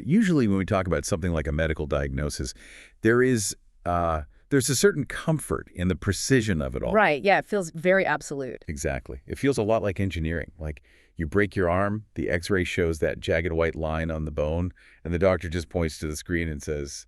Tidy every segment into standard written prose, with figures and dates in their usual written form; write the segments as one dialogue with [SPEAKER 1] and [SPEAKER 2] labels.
[SPEAKER 1] Usually when we talk about something like a medical diagnosis, there is there's a certain comfort in the precision of it all.
[SPEAKER 2] Right, yeah, it feels very absolute.
[SPEAKER 1] Exactly. It feels a lot like engineering. Like you break your arm, the X-ray shows that jagged white line on the bone, and the doctor just points to the screen and says,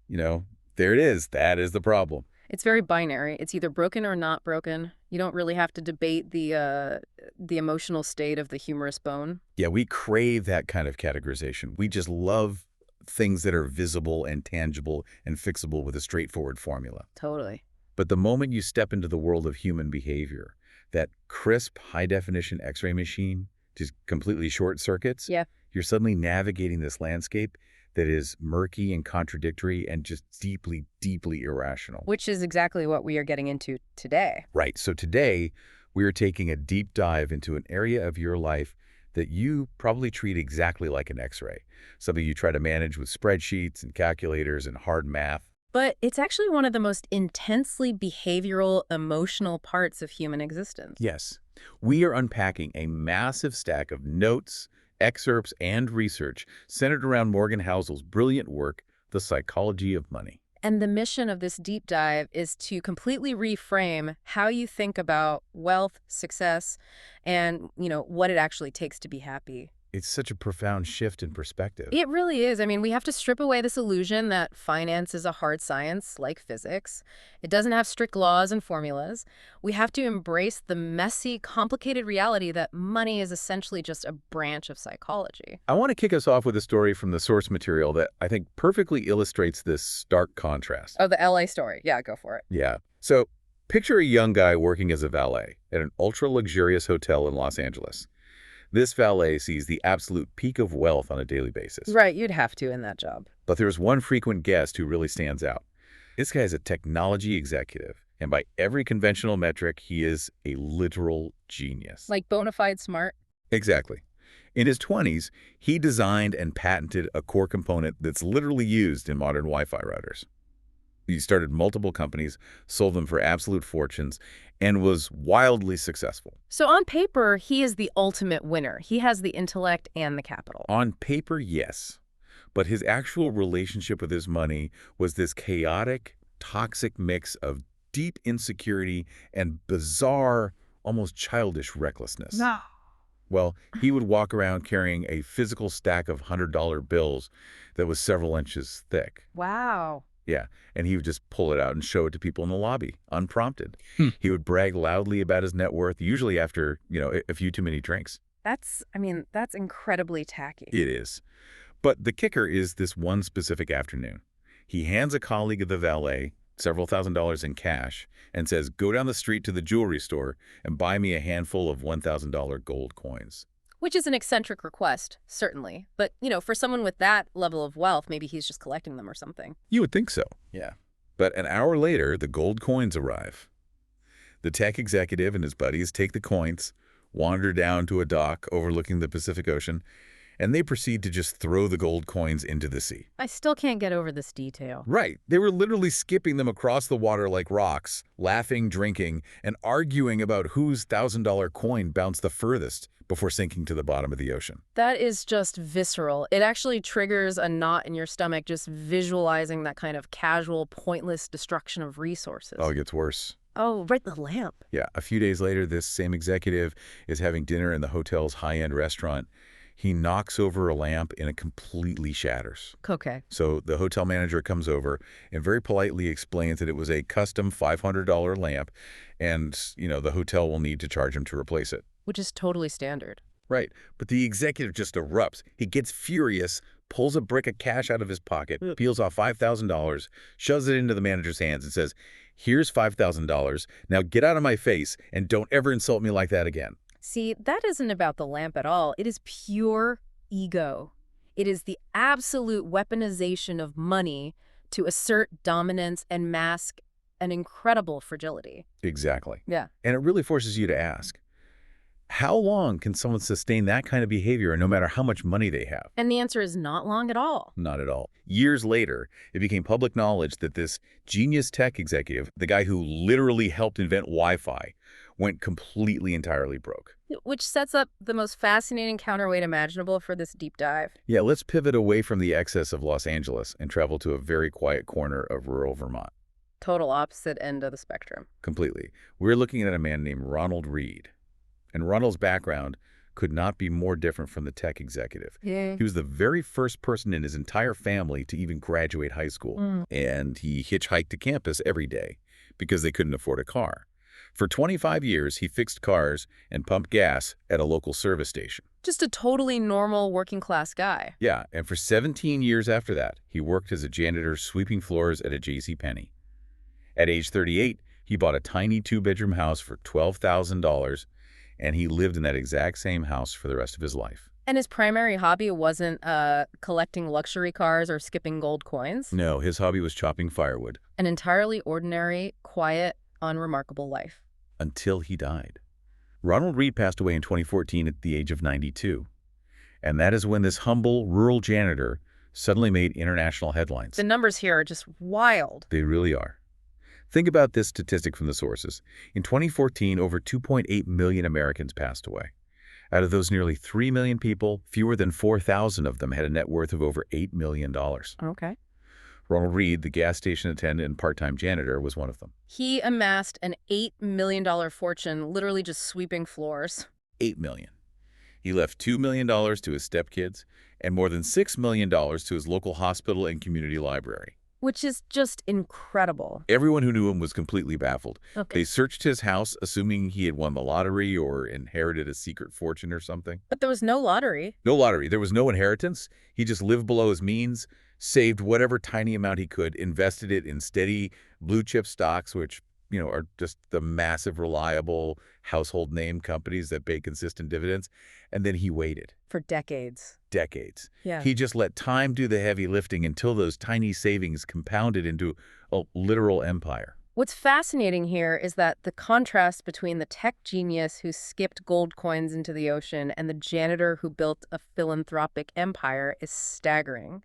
[SPEAKER 1] there it is. That is the problem.
[SPEAKER 2] It's very binary. It's either broken or not broken. You don't really have to debate the emotional state of the humerus bone.
[SPEAKER 1] Yeah, we crave that kind of categorization. We just love things that are visible and tangible and fixable with a straightforward formula.
[SPEAKER 2] Totally.
[SPEAKER 1] But the moment you step into the world of human behavior, that crisp, high-definition X-ray machine just completely short circuits,
[SPEAKER 2] Yeah.
[SPEAKER 1] you're suddenly navigating this landscape that is murky and contradictory and just deeply, deeply irrational.
[SPEAKER 2] Which is exactly what we are getting into today.
[SPEAKER 1] Right. So today, we are taking a deep dive into an area of your life that you probably treat exactly like an X-ray, something you try to manage with spreadsheets and calculators and hard math.
[SPEAKER 2] But it's actually one of the most intensely behavioral, emotional parts of human existence.
[SPEAKER 1] Yes. We are unpacking a massive stack of notes, excerpts, and research centered around Morgan Housel's brilliant work, The Psychology of Money.
[SPEAKER 2] And the mission of this deep dive is to completely reframe how you think about wealth, success, and, what it actually takes to be happy.
[SPEAKER 1] It's such a profound shift in perspective.
[SPEAKER 2] It really is. I mean, we have to strip away this illusion that finance is a hard science like physics. It doesn't have strict laws and formulas. We have to embrace the messy, complicated reality that money is essentially just a branch of psychology.
[SPEAKER 1] I want to kick us off with a story from the source material that I think perfectly illustrates this stark contrast.
[SPEAKER 2] Oh, the LA story. Yeah, go for it.
[SPEAKER 1] Yeah. So picture a young guy working as a valet at an ultra-luxurious hotel in Los Angeles. This valet sees the absolute peak of wealth on a daily basis.
[SPEAKER 2] Right, you'd have to in that job.
[SPEAKER 1] But there's one frequent guest who really stands out. This guy is a technology executive, and by every conventional metric, he is a literal genius.
[SPEAKER 2] Like bona fide smart?
[SPEAKER 1] Exactly. In his 20s, he designed and patented a core component that's literally used in modern Wi-Fi routers. He started multiple companies, sold them for absolute fortunes, and was wildly successful.
[SPEAKER 2] So on paper, he is the ultimate winner. He has the intellect and the capital.
[SPEAKER 1] On paper, yes. But his actual relationship with his money was this chaotic, toxic mix of deep insecurity and bizarre, almost childish recklessness.
[SPEAKER 2] No.
[SPEAKER 1] Well, he would walk around carrying a physical stack of $100 bills that was several inches thick.
[SPEAKER 2] Wow.
[SPEAKER 1] Yeah, and he would just pull it out and show it to people in the lobby, unprompted. He would brag loudly about his net worth, usually after, a few too many drinks.
[SPEAKER 2] That's incredibly tacky.
[SPEAKER 1] It is. But the kicker is this one specific afternoon. He hands a colleague of the valet several $1,000s in cash and says, go down the street to the jewelry store and buy me a handful of $1,000 gold coins.
[SPEAKER 2] Which is an eccentric request, certainly. But, for someone with that level of wealth, maybe he's just collecting them or something.
[SPEAKER 1] You would think so. Yeah. But an hour later, the gold coins arrive. The tech executive and his buddies take the coins, wander down to a dock overlooking the Pacific Ocean, and they proceed to just throw the gold coins into the sea.
[SPEAKER 2] I still can't get over this detail.
[SPEAKER 1] Right. They were literally skipping them across the water like rocks, laughing, drinking, and arguing about whose $1,000 coin bounced the furthest before sinking to the bottom of the ocean.
[SPEAKER 2] That is just visceral. It actually triggers a knot in your stomach just visualizing that kind of casual, pointless destruction of resources.
[SPEAKER 1] Oh, it gets worse.
[SPEAKER 2] Oh, right, the lamp.
[SPEAKER 1] Yeah. A few days later, this same executive is having dinner in the hotel's high-end restaurant. He knocks over a lamp and it completely shatters.
[SPEAKER 2] Okay.
[SPEAKER 1] So the hotel manager comes over and very politely explains that it was a custom $500 lamp and, the hotel will need to charge him to replace it.
[SPEAKER 2] Which is totally standard.
[SPEAKER 1] Right. But the executive just erupts. He gets furious, pulls a brick of cash out of his pocket, peels off $5,000, shoves it into the manager's hands and says, here's $5,000. Now get out of my face and don't ever insult me like that again.
[SPEAKER 2] See, that isn't about the lamp at all. It is pure ego. It is the absolute weaponization of money to assert dominance and mask an incredible fragility.
[SPEAKER 1] Exactly.
[SPEAKER 2] Yeah.
[SPEAKER 1] And it really forces you to ask, how long can someone sustain that kind of behavior no matter how much money they have?
[SPEAKER 2] And the answer is not long at all.
[SPEAKER 1] Not at all. Years later, it became public knowledge that this genius tech executive, the guy who literally helped invent Wi-Fi, went completely entirely broke.
[SPEAKER 2] Which sets up the most fascinating counterweight imaginable for this deep dive.
[SPEAKER 1] Yeah, let's pivot away from the excess of Los Angeles and travel to a very quiet corner of rural Vermont.
[SPEAKER 2] Total opposite end of the spectrum.
[SPEAKER 1] Completely. We're looking at a man named Ronald Reed. And Ronald's background could not be more different from the tech executive.
[SPEAKER 2] Yeah.
[SPEAKER 1] He was the very first person in his entire family to even graduate high school. And he hitchhiked to campus every day because they couldn't afford a car. For 25 years, he fixed cars and pumped gas at a local service station.
[SPEAKER 2] Just a totally normal working class guy.
[SPEAKER 1] Yeah, and for 17 years after that, he worked as a janitor sweeping floors at a JCPenney. At age 38, he bought a tiny two-bedroom house for $12,000, and he lived in that exact same house for the rest of his life.
[SPEAKER 2] And his primary hobby wasn't collecting luxury cars or skipping gold coins.
[SPEAKER 1] No, his hobby was chopping firewood.
[SPEAKER 2] An entirely ordinary, quiet, unremarkable life.
[SPEAKER 1] Until he died. Ronald Reed passed away in 2014 at the age of 92. And that is when this humble, rural janitor suddenly made international headlines.
[SPEAKER 2] The numbers here are just wild.
[SPEAKER 1] They really are. Think about this statistic from the sources. In 2014, over 2.8 million Americans passed away. Out of those nearly 3 million people, fewer than 4,000 of them had a net worth of over $8 million.
[SPEAKER 2] Okay.
[SPEAKER 1] Ronald Reed, the gas station attendant and part-time janitor, was one of them.
[SPEAKER 2] He amassed an $8 million fortune, literally just sweeping floors.
[SPEAKER 1] $8 million. He left $2 million to his stepkids and more than $6 million to his local hospital and community library.
[SPEAKER 2] Which is just incredible.
[SPEAKER 1] Everyone who knew him was completely baffled.
[SPEAKER 2] Okay.
[SPEAKER 1] They searched his house, assuming he had won the lottery or inherited a secret fortune or something.
[SPEAKER 2] But there was no lottery.
[SPEAKER 1] No lottery. There was no inheritance. He just lived below his means, saved whatever tiny amount he could, invested it in steady blue-chip stocks, which, are just the massive, reliable household name companies that pay consistent dividends. And then he waited.
[SPEAKER 2] For decades.
[SPEAKER 1] Decades.
[SPEAKER 2] Yeah.
[SPEAKER 1] He just let time do the heavy lifting until those tiny savings compounded into a literal empire.
[SPEAKER 2] What's fascinating here is that the contrast between the tech genius who skipped gold coins into the ocean and the janitor who built a philanthropic empire is staggering.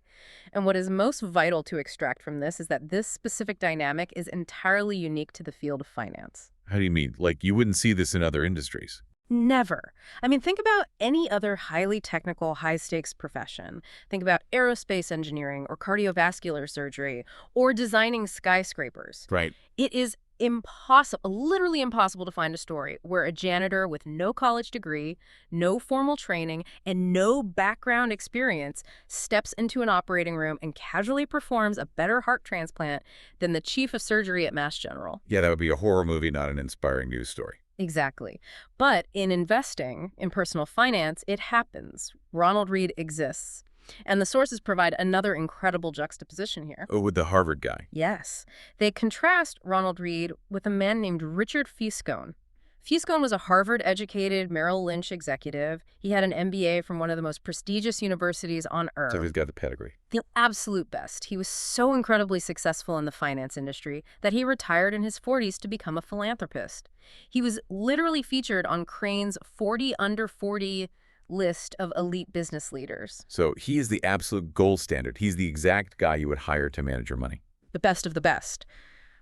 [SPEAKER 2] And what is most vital to extract from this is that this specific dynamic is entirely unique to the field of finance.
[SPEAKER 1] How do you mean? Like, you wouldn't see this in other industries?
[SPEAKER 2] Never. I mean, think about any other highly technical, high-stakes profession. Think about aerospace engineering or cardiovascular surgery or designing skyscrapers.
[SPEAKER 1] Right.
[SPEAKER 2] It is impossible, literally impossible to find a story where a janitor with no college degree, no formal training, and no background experience steps into an operating room and casually performs a better heart transplant than the chief of surgery at Mass General.
[SPEAKER 1] Yeah, that would be a horror movie, not an inspiring news story.
[SPEAKER 2] Exactly. But in investing, in personal finance, it happens. Ronald Reed exists. And the sources provide another incredible juxtaposition here.
[SPEAKER 1] Oh, with the Harvard guy.
[SPEAKER 2] Yes. They contrast Ronald Reed with a man named Richard Fiscone. Fiscone was a Harvard-educated Merrill Lynch executive. He had an MBA from one of the most prestigious universities on earth.
[SPEAKER 1] So he's got the pedigree.
[SPEAKER 2] The absolute best. He was so incredibly successful in the finance industry that he retired in his 40s to become a philanthropist. He was literally featured on Crane's 40 under 40 list of elite business leaders.
[SPEAKER 1] So he is the absolute gold standard. He's the exact guy you would hire to manage your money.
[SPEAKER 2] The best of the best.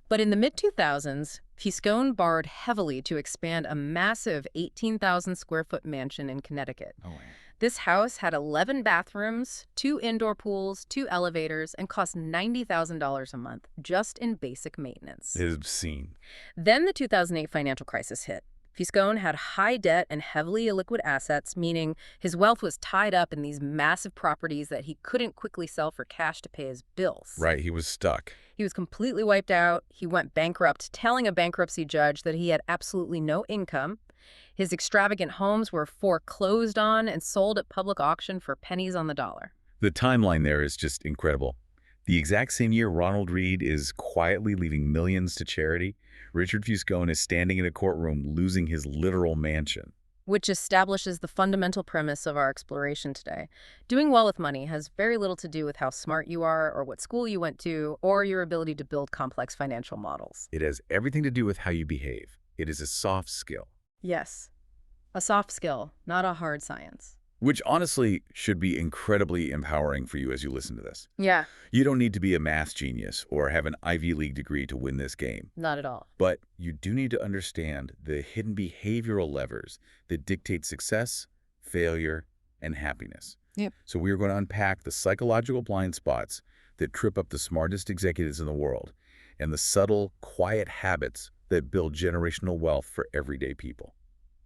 [SPEAKER 2] But in the mid-2000s, Fiscone borrowed heavily to expand a massive 18,000-square-foot mansion in Connecticut.
[SPEAKER 1] Oh, yeah.
[SPEAKER 2] This house had 11 bathrooms, 2 indoor pools, 2 elevators, and cost $90,000 a month just in basic maintenance.
[SPEAKER 1] It is obscene.
[SPEAKER 2] Then the 2008 financial crisis hit. Fiscone had high debt and heavily illiquid assets, meaning his wealth was tied up in these massive properties that he couldn't quickly sell for cash to pay his bills.
[SPEAKER 1] Right, he was stuck.
[SPEAKER 2] He was completely wiped out. He went bankrupt, telling a bankruptcy judge that he had absolutely no income. His extravagant homes were foreclosed on and sold at public auction for pennies on the dollar.
[SPEAKER 1] The timeline there is just incredible. The exact same year Ronald Reed is quietly leaving millions to charity, Richard Fiscone is standing in a courtroom losing his literal mansion.
[SPEAKER 2] Which establishes the fundamental premise of our exploration today. Doing well with money has very little to do with how smart you are or what school you went to or your ability to build complex financial models.
[SPEAKER 1] It has everything to do with how you behave. It is a soft skill.
[SPEAKER 2] Yes. A soft skill, not a hard science.
[SPEAKER 1] which honestly should be incredibly empowering for you as you listen to this.
[SPEAKER 2] Yeah,
[SPEAKER 1] You don't need to be a math genius or have an Ivy League degree to win this game.
[SPEAKER 2] not at all.
[SPEAKER 1] But you do need to understand the hidden behavioral levers that dictate success, failure, and happiness.
[SPEAKER 2] Yep.
[SPEAKER 1] So we are going to unpack the psychological blind spots that trip up the smartest executives in the world and the subtle, quiet habits that build generational wealth for everyday people.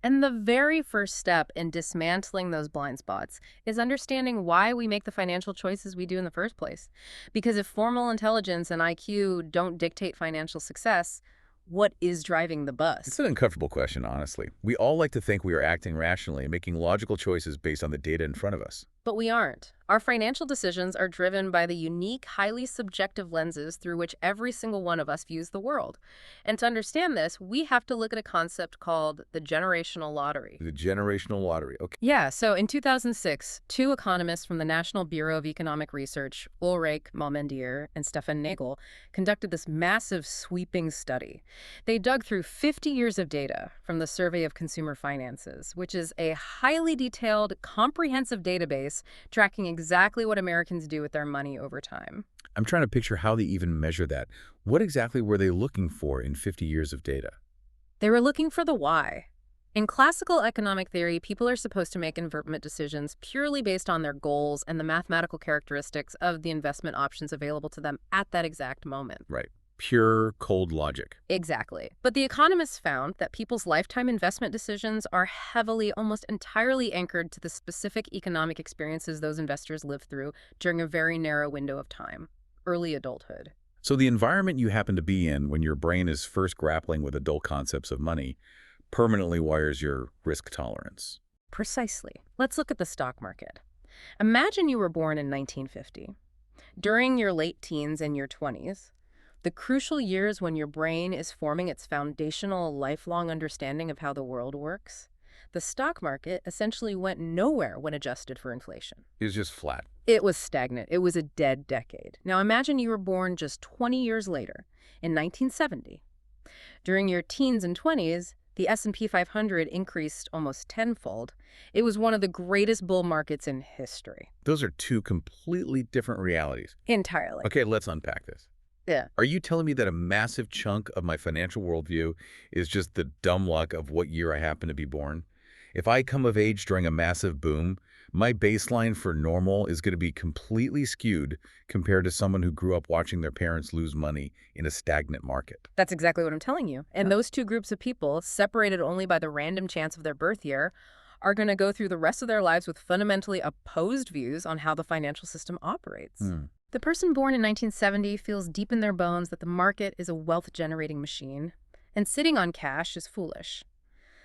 [SPEAKER 2] And the very first step in dismantling those blind spots is understanding why we make the financial choices we do in the first place. Because if formal intelligence and IQ don't dictate financial success, what is driving the bus?
[SPEAKER 1] It's an uncomfortable question, honestly. We all like to think we are acting rationally and making logical choices based on the data in front of us.
[SPEAKER 2] But we aren't. Our financial decisions are driven by the unique, highly subjective lenses through which every single one of us views the world. And to understand this, we have to look at a concept called the generational lottery.
[SPEAKER 1] The generational lottery. Okay.
[SPEAKER 2] Yeah, so in 2006, two economists from the National Bureau of Economic Research, Ulrich Malmendier and Stefan Nagel, conducted this massive sweeping study. They dug through 50 years of data from the Survey of Consumer Finances, which is a highly detailed, comprehensive database tracking exactly what Americans do with their money over time.
[SPEAKER 1] I'm trying to picture how they even measure that. What exactly were they looking for in 50 years of data?
[SPEAKER 2] They were looking for the why. In classical economic theory, people are supposed to make investment decisions purely based on their goals and the mathematical characteristics of the investment options available to them at that exact moment.
[SPEAKER 1] Right. Pure, cold logic.
[SPEAKER 2] Exactly. But the economists found that people's lifetime investment decisions are heavily, almost entirely anchored to the specific economic experiences those investors live through during a very narrow window of time, early adulthood.
[SPEAKER 1] So the environment you happen to be in when your brain is first grappling with adult concepts of money permanently wires your risk tolerance.
[SPEAKER 2] Precisely. Let's look at the stock market. Imagine you were born in 1950. During your late teens and your 20s, the crucial years when your brain is forming its foundational lifelong understanding of how the world works, the stock market essentially went nowhere when adjusted for inflation.
[SPEAKER 1] It was just flat.
[SPEAKER 2] It was stagnant. It was a dead decade. Now imagine you were born just 20 years later, in 1970. During your teens and 20s, the S&P 500 increased almost tenfold. It was one of the greatest bull markets in history.
[SPEAKER 1] Those are two completely different realities.
[SPEAKER 2] Entirely.
[SPEAKER 1] Okay, let's unpack this.
[SPEAKER 2] Yeah.
[SPEAKER 1] Are you telling me that a massive chunk of my financial worldview is just the dumb luck of what year I happen to be born? If I come of age during a massive boom, my baseline for normal is going to be completely skewed compared to someone who grew up watching their parents lose money in a stagnant market.
[SPEAKER 2] That's exactly what I'm telling you. And those two groups of people, separated only by the random chance of their birth year, are going to go through the rest of their lives with fundamentally opposed views on how the financial system operates. The person born in 1970 feels deep in their bones that the market is a wealth-generating machine, and sitting on cash is foolish.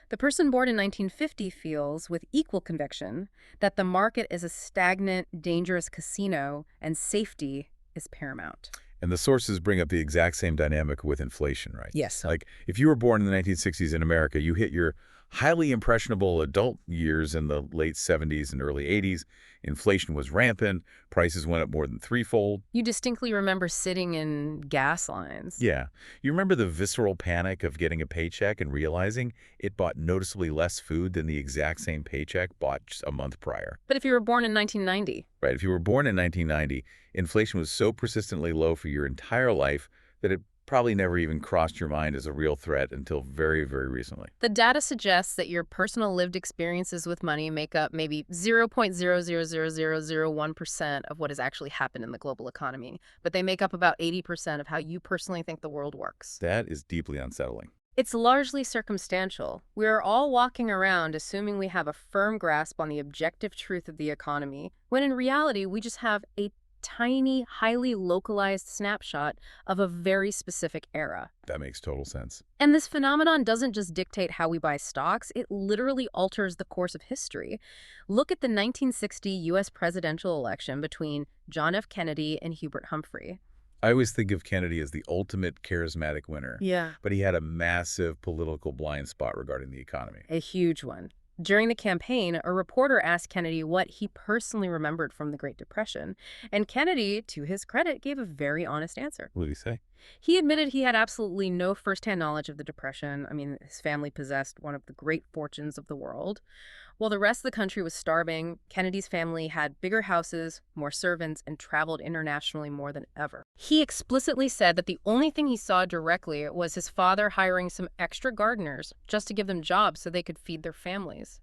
[SPEAKER 2] The person born in 1950 feels, with equal conviction, that the market is a stagnant, dangerous casino, and safety is paramount.
[SPEAKER 1] And the sources bring up the exact same dynamic with inflation, right?
[SPEAKER 2] Yes.
[SPEAKER 1] Like, if you were born in the 1960s in America, you hit your highly impressionable adult years in the late 70s and early 80s. Inflation was rampant. Prices went up more than threefold.
[SPEAKER 2] You distinctly remember sitting in gas lines.
[SPEAKER 1] Yeah. You remember the visceral panic of getting a paycheck and realizing it bought noticeably less food than the exact same paycheck bought just a month prior.
[SPEAKER 2] But if you were born in 1990?
[SPEAKER 1] Right. If you were born in 1990, inflation was so persistently low for your entire life that it probably never even crossed your mind as a real threat until very, very recently.
[SPEAKER 2] The data suggests that your personal lived experiences with money make up maybe 0.00001% of what has actually happened in the global economy, but they make up about 80% of how you personally think the world works.
[SPEAKER 1] That is deeply unsettling.
[SPEAKER 2] It's largely circumstantial. We are all walking around assuming we have a firm grasp on the objective truth of the economy, when in reality we just have a tiny, highly localized snapshot of a very specific era.
[SPEAKER 1] That makes total sense.
[SPEAKER 2] And this phenomenon doesn't just dictate how we buy stocks, it literally alters the course of history. Look at the 1960 U.S. presidential election between John F. Kennedy and Hubert Humphrey.
[SPEAKER 1] I always think of Kennedy as the ultimate charismatic winner.
[SPEAKER 2] Yeah.
[SPEAKER 1] But he had a massive political blind spot regarding the economy.
[SPEAKER 2] A huge one. During the campaign, a reporter asked Kennedy what he personally remembered from the Great Depression, and Kennedy, to his credit, gave a very honest answer.
[SPEAKER 1] What did he say?
[SPEAKER 2] He admitted he had absolutely no firsthand knowledge of the Depression. I mean, his family possessed one of the great fortunes of the world. While the rest of the country was starving, Kennedy's family had bigger houses, more servants, and traveled internationally more than ever. He explicitly said that the only thing he saw directly was his father hiring some extra gardeners just to give them jobs so they could feed their families.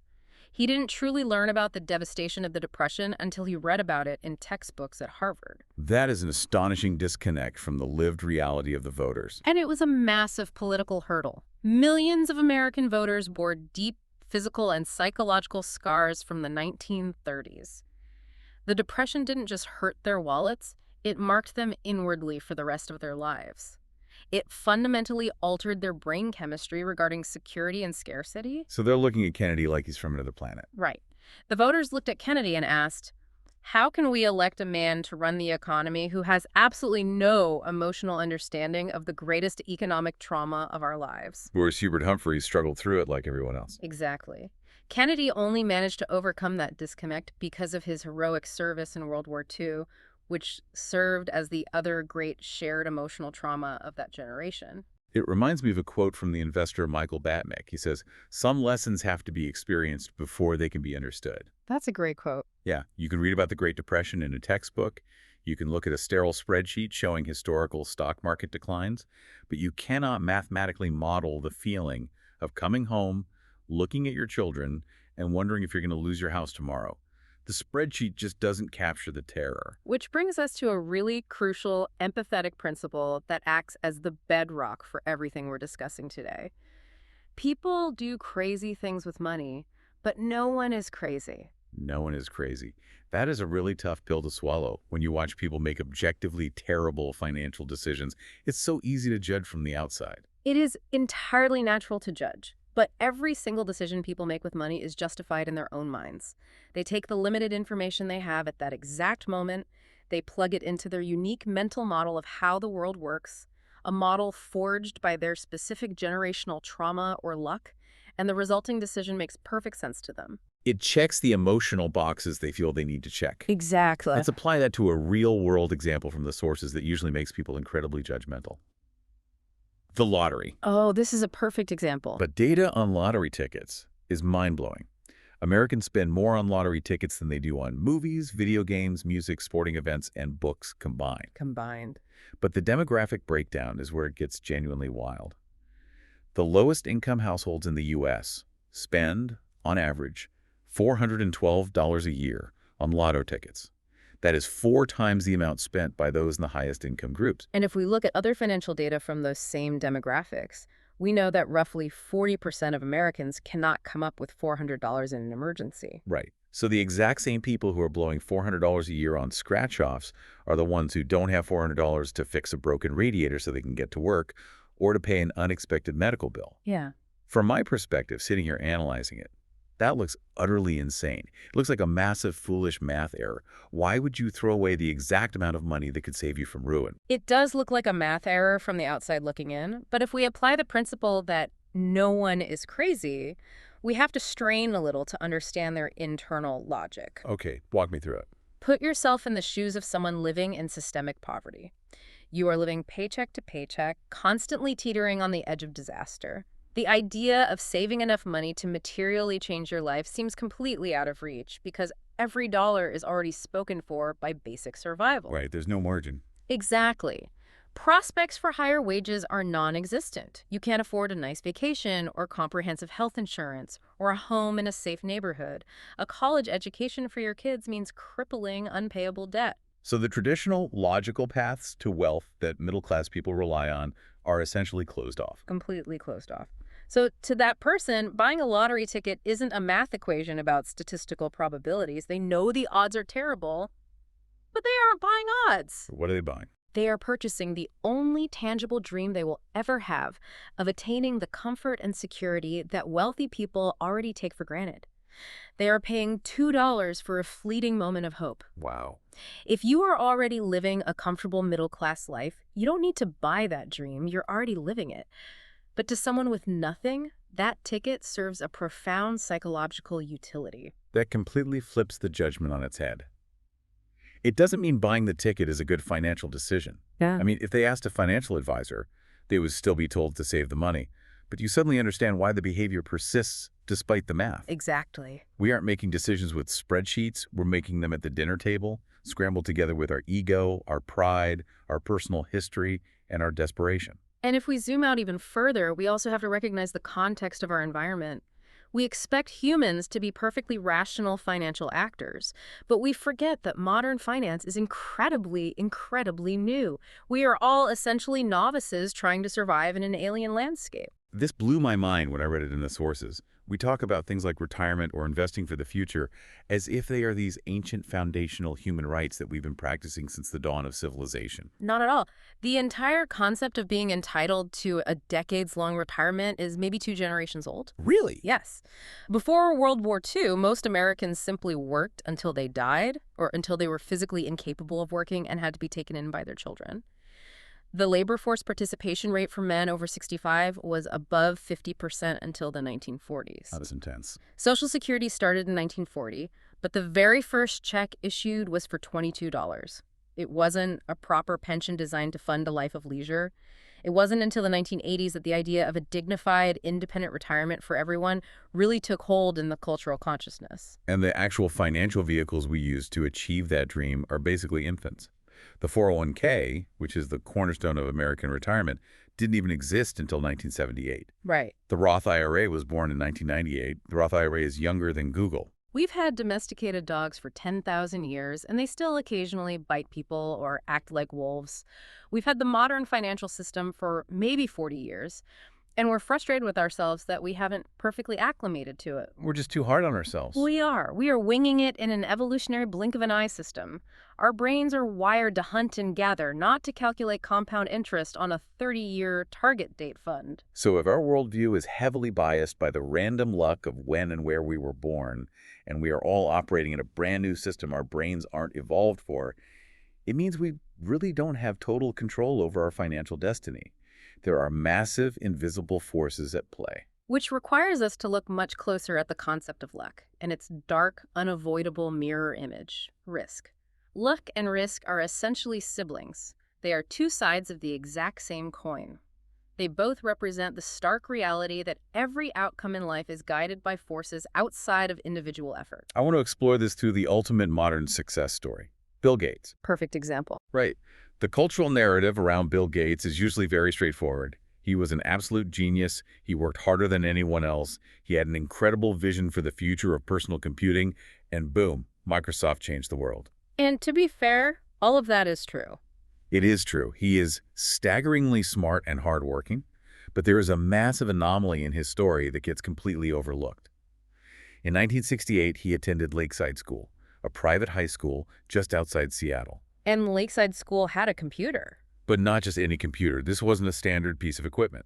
[SPEAKER 2] He didn't truly learn about the devastation of the Depression until he read about it in textbooks at Harvard.
[SPEAKER 1] That is an astonishing disconnect from the lived reality of the voters.
[SPEAKER 2] And it was a massive political hurdle. Millions of American voters bore deep physical and psychological scars from the 1930s. The Depression didn't just hurt their wallets, it marked them inwardly for the rest of their lives. It fundamentally altered their brain chemistry regarding security and scarcity.
[SPEAKER 1] So they're looking at Kennedy like he's from another planet.
[SPEAKER 2] Right. The voters looked at Kennedy and asked, how can we elect a man to run the economy who has absolutely no emotional understanding of the greatest economic trauma of our lives?
[SPEAKER 1] Whereas Hubert Humphrey struggled through it like everyone else.
[SPEAKER 2] Exactly. Kennedy only managed to overcome that disconnect because of his heroic service in World War II, which served as the other great shared emotional trauma of that generation.
[SPEAKER 1] It reminds me of a quote from the investor Michael Batnick. He says, some lessons have to be experienced before they can be understood.
[SPEAKER 2] That's a great quote.
[SPEAKER 1] Yeah, you can read about the Great Depression in a textbook. You can look at a sterile spreadsheet showing historical stock market declines, but you cannot mathematically model the feeling of coming home, looking at your children, and wondering if you're going to lose your house tomorrow. The spreadsheet just doesn't capture the terror.
[SPEAKER 2] Which brings us to a really crucial empathetic principle that acts as the bedrock for everything we're discussing today. People do crazy things with money, but no one is crazy.
[SPEAKER 1] No one is crazy. That is a really tough pill to swallow when you watch people make objectively terrible financial decisions. It's so easy to judge from the outside.
[SPEAKER 2] It is entirely natural to judge. But every single decision people make with money is justified in their own minds. They take the limited information they have at that exact moment, they plug it into their unique mental model of how the world works, a model forged by their specific generational trauma or luck, and the resulting decision makes perfect sense to them.
[SPEAKER 1] It checks the emotional boxes they feel they need to check.
[SPEAKER 2] Exactly.
[SPEAKER 1] Let's apply that to a real-world example from the sources that usually makes people incredibly judgmental. The lottery.
[SPEAKER 2] Oh, this is a perfect example.
[SPEAKER 1] But data on lottery tickets is mind-blowing. Americans spend more on lottery tickets than they do on movies, video games, music, sporting events, and books combined. But the demographic breakdown is where it gets genuinely wild. The lowest income households in the U.S. spend, on average, $412 a year on lotto tickets. That is 4 times the amount spent by those in the highest income groups.
[SPEAKER 2] And if we look at other financial data from those same demographics, we know that roughly 40% of Americans cannot come up with $400 in an emergency.
[SPEAKER 1] Right. So the exact same people who are blowing $400 a year on scratch-offs are the ones who don't have $400 to fix a broken radiator so they can get to work or to pay an unexpected medical bill.
[SPEAKER 2] Yeah.
[SPEAKER 1] From my perspective, sitting here analyzing it, that looks utterly insane. It looks like a massive, foolish math error. Why would you throw away the exact amount of money that could save you from ruin?
[SPEAKER 2] It does look like a math error from the outside looking in, but if we apply the principle that no one is crazy, we have to strain a little to understand their internal logic.
[SPEAKER 1] Okay, walk me through it.
[SPEAKER 2] Put yourself in the shoes of someone living in systemic poverty. You are living paycheck to paycheck, constantly teetering on the edge of disaster. The idea of saving enough money to materially change your life seems completely out of reach because every dollar is already spoken for by basic survival.
[SPEAKER 1] Right, there's no margin.
[SPEAKER 2] Exactly. Prospects for higher wages are non-existent. You can't afford a nice vacation or comprehensive health insurance or a home in a safe neighborhood. A college education for your kids means crippling unpayable debt.
[SPEAKER 1] So the traditional logical paths to wealth that middle-class people rely on are essentially closed off.
[SPEAKER 2] Completely closed off. So to that person, buying a lottery ticket isn't a math equation about statistical probabilities. They know the odds are terrible, but they aren't buying odds.
[SPEAKER 1] What are they buying?
[SPEAKER 2] They are purchasing the only tangible dream they will ever have of attaining the comfort and security that wealthy people already take for granted. They are paying $2 for a fleeting moment of hope.
[SPEAKER 1] Wow.
[SPEAKER 2] If you are already living a comfortable middle-class life, you don't need to buy that dream. You're already living it. But to someone with nothing, that ticket serves a profound psychological utility.
[SPEAKER 1] That completely flips the judgment on its head. It doesn't mean buying the ticket is a good financial decision.
[SPEAKER 2] Yeah.
[SPEAKER 1] I mean, if they asked a financial advisor, they would still be told to save the money. But you suddenly understand why the behavior persists despite the math.
[SPEAKER 2] Exactly.
[SPEAKER 1] We aren't making decisions with spreadsheets. We're making them at the dinner table, scrambled together with our ego, our pride, our personal history, and our desperation.
[SPEAKER 2] And if we zoom out even further, we also have to recognize the context of our environment. We expect humans to be perfectly rational financial actors, but we forget that modern finance is incredibly, incredibly new. We are all essentially novices trying to survive in an alien landscape.
[SPEAKER 1] This blew my mind when I read it in the sources. We talk about things like retirement or investing for the future as if they are these ancient foundational human rights that we've been practicing since the dawn of civilization.
[SPEAKER 2] Not at all. The entire concept of being entitled to a decades-long retirement is maybe 2 generations old.
[SPEAKER 1] Really?
[SPEAKER 2] Yes. Before World War II, most Americans simply worked until they died or until they were physically incapable of working and had to be taken in by their children. The labor force participation rate for men over 65 was above 50% until the 1940s.
[SPEAKER 1] That is intense.
[SPEAKER 2] Social Security started in 1940, but the very first check issued was for $22. It wasn't a proper pension designed to fund a life of leisure. It wasn't until the 1980s that the idea of a dignified, independent retirement for everyone really took hold in the cultural consciousness.
[SPEAKER 1] And the actual financial vehicles we use to achieve that dream are basically infants. The 401k, which is the cornerstone of American retirement, didn't even exist until 1978.
[SPEAKER 2] Right.
[SPEAKER 1] The Roth IRA was born in 1998. The Roth IRA is younger than Google.
[SPEAKER 2] We've had domesticated dogs for 10,000 years, and they still occasionally bite people or act like wolves. We've had the modern financial system for maybe 40 years, and we're frustrated with ourselves that we haven't perfectly acclimated to it.
[SPEAKER 1] We're just too hard on ourselves.
[SPEAKER 2] We are. We are winging it in an evolutionary blink of an eye system. Our brains are wired to hunt and gather, not to calculate compound interest on a 30-year target date fund.
[SPEAKER 1] So if our worldview is heavily biased by the random luck of when and where we were born, and we are all operating in a brand new system our brains aren't evolved for, it means we really don't have total control over our financial destiny. There are massive, invisible forces at play.
[SPEAKER 2] Which requires us to look much closer at the concept of luck and its dark, unavoidable mirror image, risk. Luck and risk are essentially siblings. They are two sides of the exact same coin. They both represent the stark reality that every outcome in life is guided by forces outside of individual effort.
[SPEAKER 1] I want to explore this through the ultimate modern success story, Bill Gates.
[SPEAKER 2] Perfect example.
[SPEAKER 1] Right. The cultural narrative around Bill Gates is usually very straightforward. He was an absolute genius. He worked harder than anyone else. He had an incredible vision for the future of personal computing, and boom, Microsoft changed the world.
[SPEAKER 2] And to be fair, all of that is true.
[SPEAKER 1] It is true. He is staggeringly smart and hardworking, but there is a massive anomaly in his story that gets completely overlooked. In 1968, he attended Lakeside School, a private high school just outside Seattle.
[SPEAKER 2] And Lakeside School had a computer.
[SPEAKER 1] But not just any computer. This wasn't a standard piece of equipment.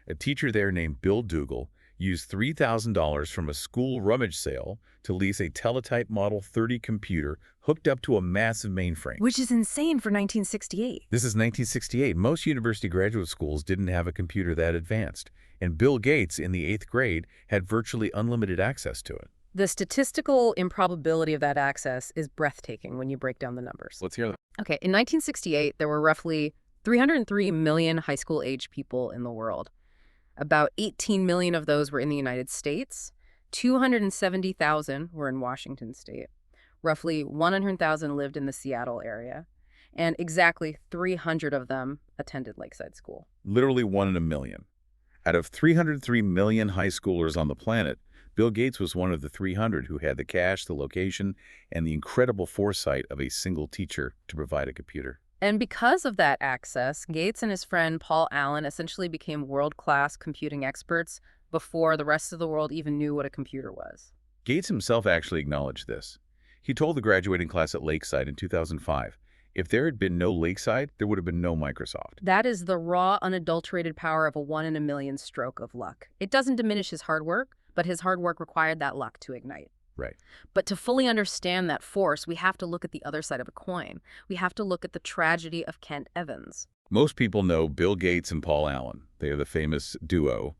[SPEAKER 1] A teacher there named Bill Dougal used $3,000 from a school rummage sale to lease a Teletype Model 30 computer hooked up to a massive mainframe.
[SPEAKER 2] Which is insane for 1968.
[SPEAKER 1] This is 1968. Most university graduate schools didn't have a computer that advanced, and Bill Gates, in the 8th grade, had virtually unlimited access to it.
[SPEAKER 2] The statistical improbability of that access is breathtaking when you break down the numbers.
[SPEAKER 1] Let's hear that.
[SPEAKER 2] Okay, in 1968, there were roughly 303 million high school-age people in the world. About 18 million of those were in the United States. 270,000 were in Washington state. Roughly 100,000 lived in the Seattle area. And exactly 300 of them attended Lakeside School.
[SPEAKER 1] Literally 1 in a million. Out of 303 million high schoolers on the planet, Bill Gates was one of the 300 who had the cash, the location, and the incredible foresight of a single teacher to provide a computer.
[SPEAKER 2] And because of that access, Gates and his friend Paul Allen essentially became world-class computing experts before the rest of the world even knew what a computer was.
[SPEAKER 1] Gates himself actually acknowledged this. He told the graduating class at Lakeside in 2005, if there had been no Lakeside, there would have been no Microsoft.
[SPEAKER 2] That is the raw, unadulterated power of a 1 in a million stroke of luck. It doesn't diminish his hard work, but his hard work required that luck to ignite.
[SPEAKER 1] Right.
[SPEAKER 2] But to fully understand that force, we have to look at the other side of a coin. We have to look at the tragedy of Kent Evans.
[SPEAKER 1] Most people know Bill Gates and Paul Allen. They are the famous duo.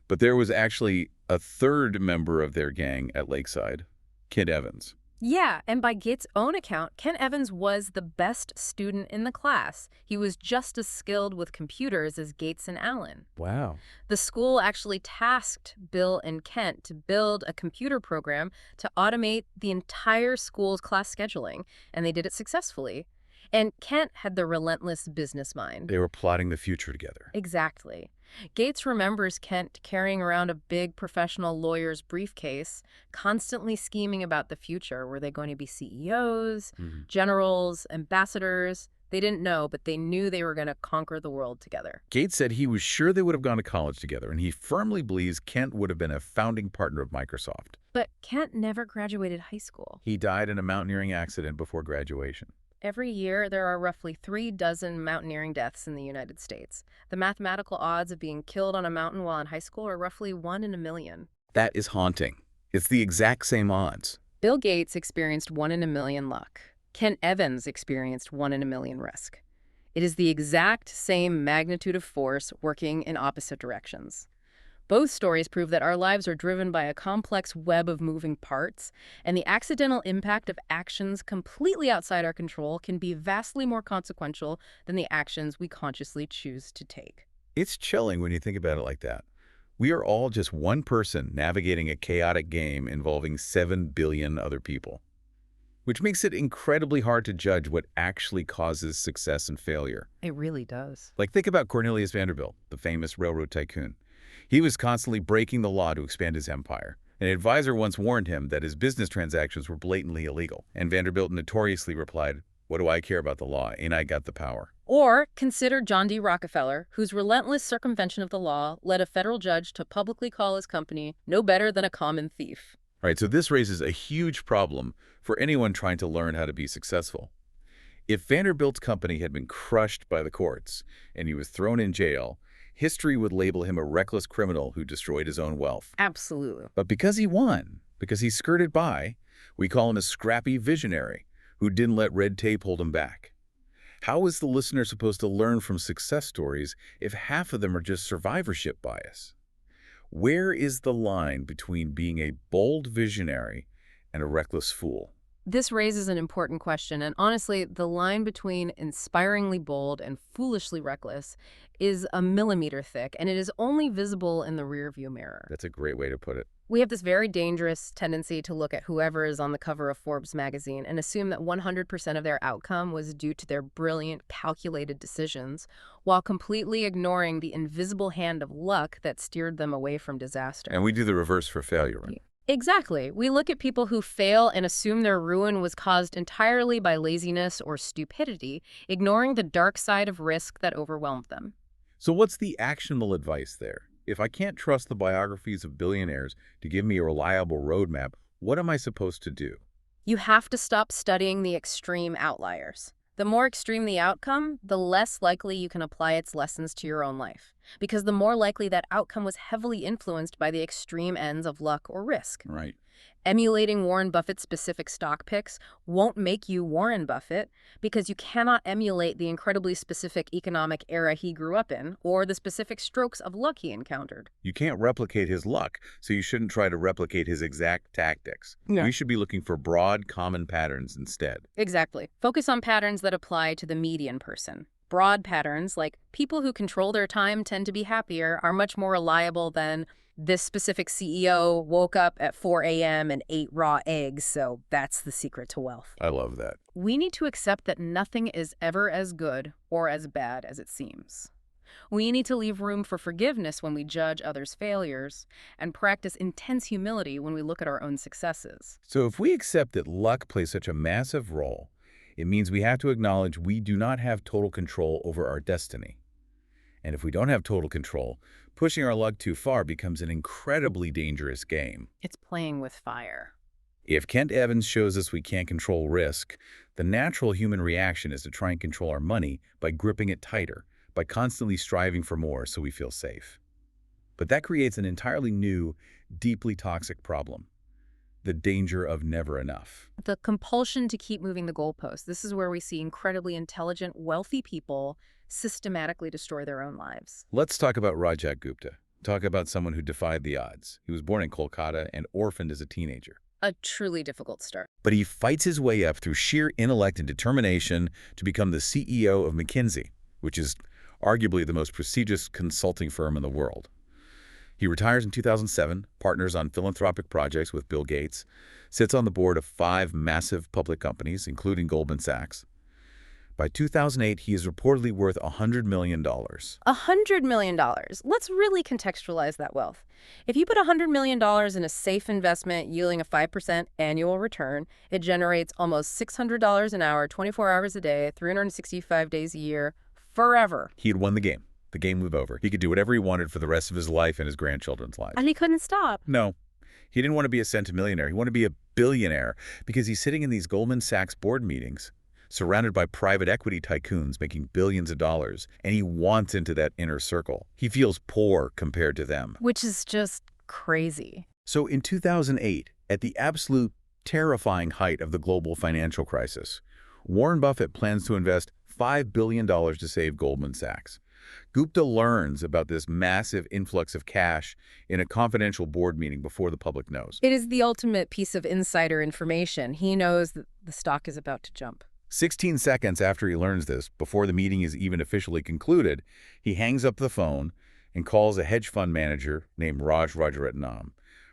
[SPEAKER 1] But there was actually a third member of their gang at Lakeside, Kent Evans.
[SPEAKER 2] Yeah, and by Gates' own account, Ken Evans was the best student in the class. He was just as skilled with computers as Gates and Allen.
[SPEAKER 1] Wow.
[SPEAKER 2] The school actually tasked Bill and Kent to build a computer program to automate the entire school's class scheduling, and they did it successfully. And Kent had the relentless business mind.
[SPEAKER 1] They were plotting the future together.
[SPEAKER 2] Exactly. Gates remembers Kent carrying around a big professional lawyer's briefcase, constantly scheming about the future. Were they going to be CEOs,
[SPEAKER 1] Mhm.
[SPEAKER 2] generals, ambassadors? They didn't know, but they knew they were going to conquer the world together.
[SPEAKER 1] Gates said he was sure they would have gone to college together, and he firmly believes Kent would have been a founding partner of Microsoft.
[SPEAKER 2] But Kent never graduated high school.
[SPEAKER 1] He died in a mountaineering accident before graduation.
[SPEAKER 2] Every year, there are roughly 3 dozen mountaineering deaths in the United States. The mathematical odds of being killed on a mountain while in high school are roughly 1 in a million.
[SPEAKER 1] That is haunting. It's the exact same odds.
[SPEAKER 2] Bill Gates experienced 1 in a million luck. Ken Evans experienced 1 in a million risk. It is the exact same magnitude of force working in opposite directions. Both stories prove that our lives are driven by a complex web of moving parts, and the accidental impact of actions completely outside our control can be vastly more consequential than the actions we consciously choose to take.
[SPEAKER 1] It's chilling when you think about it like that. We are all just one person navigating a chaotic game involving 7 billion other people, which makes it incredibly hard to judge what actually causes success and failure.
[SPEAKER 2] It really does.
[SPEAKER 1] Like, think about Cornelius Vanderbilt, the famous railroad tycoon. He was constantly breaking the law to expand his empire. An advisor once warned him that his business transactions were blatantly illegal, and Vanderbilt notoriously replied, "What do I care about the law? Ain't I got the power?"
[SPEAKER 2] Or consider John D. Rockefeller, whose relentless circumvention of the law led a federal judge to publicly call his company no better than a common thief.
[SPEAKER 1] All right, so this raises a huge problem for anyone trying to learn how to be successful. If Vanderbilt's company had been crushed by the courts and he was thrown in jail, history would label him a reckless criminal who destroyed his own wealth.
[SPEAKER 2] Absolutely.
[SPEAKER 1] But because he won, because he skirted by, we call him a scrappy visionary who didn't let red tape hold him back. How is the listener supposed to learn from success stories if half of them are just survivorship bias? Where is the line between being a bold visionary and a reckless fool?
[SPEAKER 2] This raises an important question, and honestly, the line between inspiringly bold and foolishly reckless is a millimeter thick, and it is only visible in the rearview mirror.
[SPEAKER 1] That's a great way to put it.
[SPEAKER 2] We have this very dangerous tendency to look at whoever is on the cover of Forbes magazine and assume that 100% of their outcome was due to their brilliant, calculated decisions, while completely ignoring the invisible hand of luck that steered them away from disaster.
[SPEAKER 1] And we do the reverse for failure, right?
[SPEAKER 2] Exactly. We look at people who fail and assume their ruin was caused entirely by laziness or stupidity, ignoring the dark side of risk that overwhelmed them.
[SPEAKER 1] So what's the actionable advice there? If I can't trust the biographies of billionaires to give me a reliable roadmap, what am I supposed to do?
[SPEAKER 2] You have to stop studying the extreme outliers. The more extreme the outcome, the less likely you can apply its lessons to your own life, because the more likely that outcome was heavily influenced by the extreme ends of luck or risk.
[SPEAKER 1] Right.
[SPEAKER 2] Emulating Warren Buffett's specific stock picks won't make you Warren Buffett, because you cannot emulate the incredibly specific economic era he grew up in or the specific strokes of luck he encountered.
[SPEAKER 1] You can't replicate his luck, so you shouldn't try to replicate his exact tactics.
[SPEAKER 2] Yeah.
[SPEAKER 1] We should be looking for broad, common patterns instead.
[SPEAKER 2] Exactly. Focus on patterns that apply to the median person. Broad patterns, like people who control their time tend to be happier, are much more reliable than this specific CEO woke up at 4 a.m. and ate raw eggs, so that's the secret to wealth.
[SPEAKER 1] I love that.
[SPEAKER 2] We need to accept that nothing is ever as good or as bad as it seems. We need to leave room for forgiveness when we judge others' failures and practice intense humility when we look at our own successes.
[SPEAKER 1] So if we accept that luck plays such a massive role, it means we have to acknowledge we do not have total control over our destiny. And if we don't have total control, pushing our luck too far becomes an incredibly dangerous game.
[SPEAKER 2] It's playing with fire.
[SPEAKER 1] If Kent Evans shows us we can't control risk, the natural human reaction is to try and control our money by gripping it tighter, by constantly striving for more so we feel safe. But that creates an entirely new, deeply toxic problem: the danger of never enough.
[SPEAKER 2] The compulsion to keep moving the goalposts. This is where we see incredibly intelligent, wealthy people systematically destroy their own lives.
[SPEAKER 1] Let's talk about Rajat Gupta. Talk about someone who defied the odds. He was born in Kolkata and orphaned as a teenager.
[SPEAKER 2] A truly difficult start.
[SPEAKER 1] But he fights his way up through sheer intellect and determination to become the CEO of McKinsey, which is arguably the most prestigious consulting firm in the world. He retires in 2007, partners on philanthropic projects with Bill Gates, sits on the board of 5 massive public companies, including Goldman Sachs. By 2008, he is reportedly worth $100 million.
[SPEAKER 2] $100 million. Let's really contextualize that wealth. If you put $100 million in a safe investment yielding a 5% annual return, it generates almost $600 an hour, 24 hours a day, 365 days a year, forever.
[SPEAKER 1] He had won the game. The game was over. He could do whatever he wanted for the rest of his life and his grandchildren's lives.
[SPEAKER 2] And he couldn't stop.
[SPEAKER 1] No. He didn't want to be a centimillionaire. He wanted to be a billionaire because he's sitting in these Goldman Sachs board meetings surrounded by private equity tycoons making billions of dollars, and he wants into that inner circle. He feels poor compared to them.
[SPEAKER 2] Which is just crazy.
[SPEAKER 1] So in 2008, at the absolute terrifying height of the global financial crisis, Warren Buffett plans to invest $5 billion to save Goldman Sachs. Gupta learns about this massive influx of cash in a confidential board meeting before the public knows.
[SPEAKER 2] It is the ultimate piece of insider information. He knows that the stock is about to jump.
[SPEAKER 1] 16 seconds after he learns this, before the meeting is even officially concluded, he hangs up the phone and calls a hedge fund manager named Raj Rajaratnam.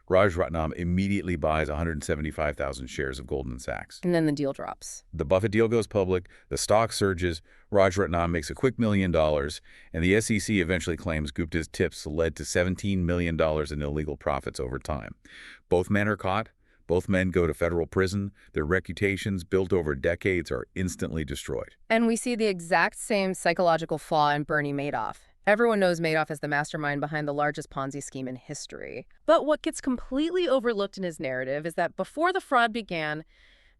[SPEAKER 1] Raj Ratnam immediately buys 175,000 shares of Goldman Sachs.
[SPEAKER 2] And then the deal drops.
[SPEAKER 1] The Buffett deal goes public, the stock surges, Raj Ratnam makes a quick $1 million, and the SEC eventually claims Gupta's tips led to $17 million in illegal profits over time. Both men are caught. Both men go to federal prison. Their reputations, built over decades, are instantly destroyed.
[SPEAKER 2] And we see the exact same psychological flaw in Bernie Madoff. Everyone knows Madoff as the mastermind behind the largest Ponzi scheme in history. But what gets completely overlooked in his narrative is that before the fraud began,